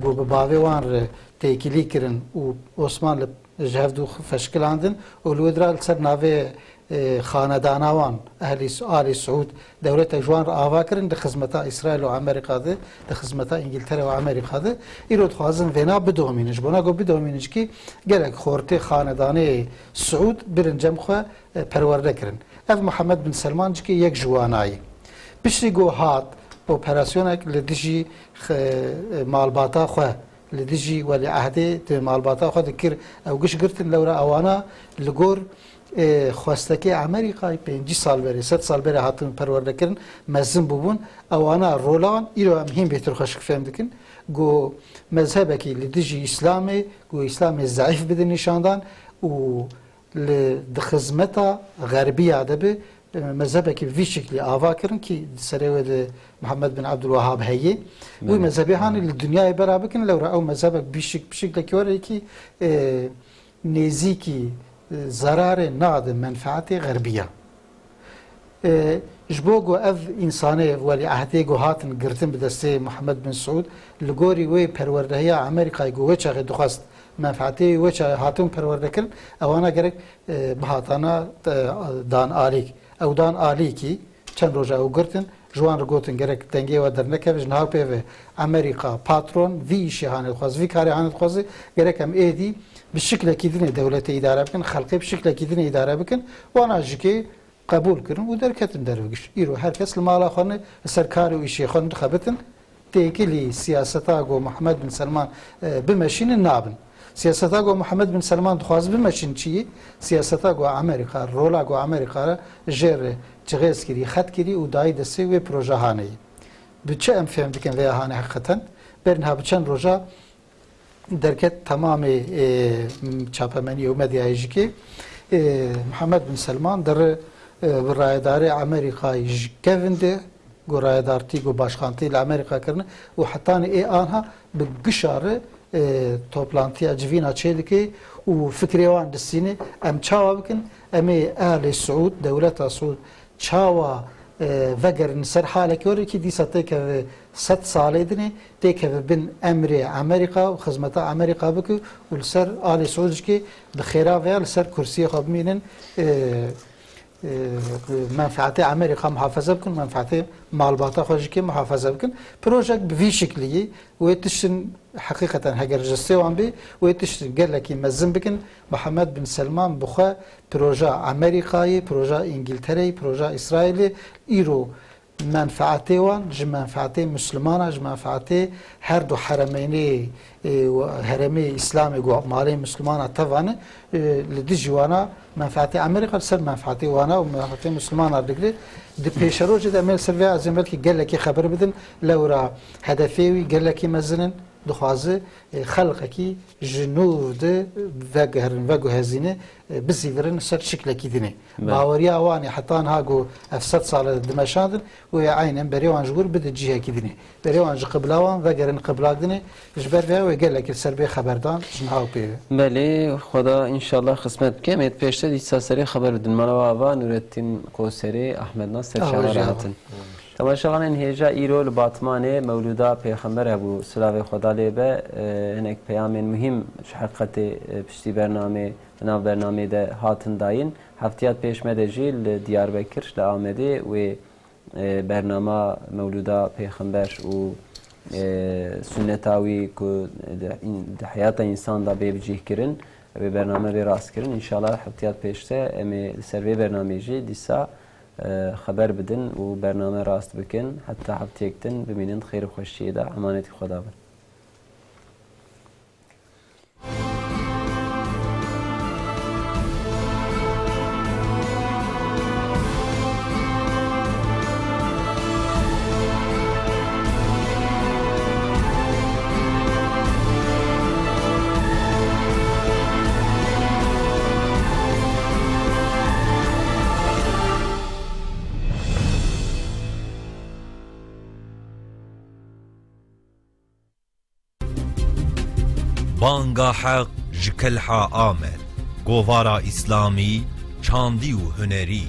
بو بباوی وان تیکیلی کرن و عثمان جهفدو فشکلاندن و لودرال سر ناوی خاندانوان آل سعود دولت جوان را آوا کرن ده خدمت اسرائیل و امریکا ده ده خدمت انگلترا و امریکا ده ایرود خوازن وینا بدومینش بنا گو بدومینش کی گرک خورته خاندانه سعود برنجم خو پرورده کرن اف محمد بن سلمان که یک جوانایی بشری گو هات اپراسیونک لدیجی مالباتا خو لدیجی ولی عهده مالباتا خو دکر او گش گرتن لورا اوانا لگور خواستکی امریکای 5 سال بری 7 سال بری هاتن پرورده کردن مزن بودن اوانا رولان ایرو هم هم بهتر خوشک فهم دکن گو مذهب کی لدیجی اسلامی گو اسلام ضعیف بده نشاندن و لخدمت غربی عدبه مذهب کی وی شکلی آوا کردن کی سریود محمد بن عبد الوهاب هیه و مذهبی هانی لدنیای برابر کن لورا او مذهب بشکل کی وره کی نزیکی ضرر ناد منفعت غربیه جبوگو اف انسانه ولی عهده گو هاتن گرتن بدسته محمد بن سعود لگوری وی پروردهی امریکای گو وچه دخواست منفعتی وچه هاتن پرورده کرن اوانا گرک بهاتانا دان آلیک او دان آلیکی چند روزه او گرتن جوان رو گوتن گرک دنگی و در نکوش نهاو پیوه امریکا پاترون وی ایشی هاند خواست وی کاری هاند خواست گرک هم ایدی بشكل كيدني دولة إدارة بكن خلقي بشكل كيدني إدارة بكن وأنا جيكي قبول كرن ودركتن دروقش إيرو هركس المالا خون سركاري وإشي خون خبتن تيكلي سياستاغو محمد بن سلمان بمشين النابن سياستاغو محمد بن سلمان دخواز بمشين چي سياستاغو أمريكا رولاغو أمريكا جير جغيز كري خط كري وداي دسي وي بروجه هاني بچه ام فهم دكن ويا هاني حقيقة برنها بچن روجه درکت تمام چاپمنی و مدیایجی که محمد بن سلمان در رایداری امریکایی جکونده گو رایدارتی گو باشخانتی لامریکا کرنه و حتی ای آنها به گشاره توپلانتی اجوینا چه دکی و فکریوان دستینه ام چاوا بکن امی اهل سعود دولت سعود چاوا vegerin ser halek yor ki dîsa têkeve 100 salê dinê têkeve bin emrê Amerîka û xizmeta Amerîka biku û li ser alê Suudikê bi xêra veya li ser kursiyê xwe bimînin menfaatê Amerîka muhafaza bikin, menfaatê malbata xwe jî muhafaza bikin. Projek bi vî şekliyê wê tiştin hakikaten heger ji sêwan bê wê tiştin gelekî mezin bikin. Muhammed bin Selman bi xwe proja Amerîkayê, proja İngiltereyê, proja İsraîlê îro menfaatê wan ji menfaatê Müslümanan, ji menfaatê her du heremeynê heremê İslamê got malê Müslümana tevane li dijî wana menfaatê Amerîka ser menfaatê wana û menfaatê Müslümanan digre di pêşerojê de em ser vê ezê belkî gelekî xeber bidin lewra hedefê wî gelekî mezinin dixwaze xelqekî ji nû de vegerin veguhezîne bizîvirin ser şiklekî dinê. Baweriya wanê hetan hago ev 100 sal dimeşandin û aynen berê wan ji wir bide cihekî dinê. Berê wan ji qibla wan vegerin qibla dinê ji ber vê wê gelekî ser bê xeberdan ji niha pêve. Belê xweda inşallah qismet bike em ê pêşte dîsa serê xeber bidin mala ava Nurettin Koserê Ahmed Nasser şahar hatin. Temaşavanên hêja îro li Batmanê Mewlûda Pêxember hebû silavê xweda lê be hinek peyamên mühim ji heqetê piştî bernamê nav bernamê de hatin dayîn. Hefteyat pêşme de jî li Diyarbekir li Amedê wê bernama Mewlûda Pêxember û sünneta wî ku di heyata însan da bê bicîhkirin vê bername bê rastkirin. İnşallah hefteyat pêşte em ê li ser vê bernamê jî dîsa خبر بدن و برنامه راست بکن حتی هفتیک دن ببینن خیر و خوشی دا امانتی خدا بن. بانگا حق جکلحا آمد گوارا اسلامی چاندی و هنری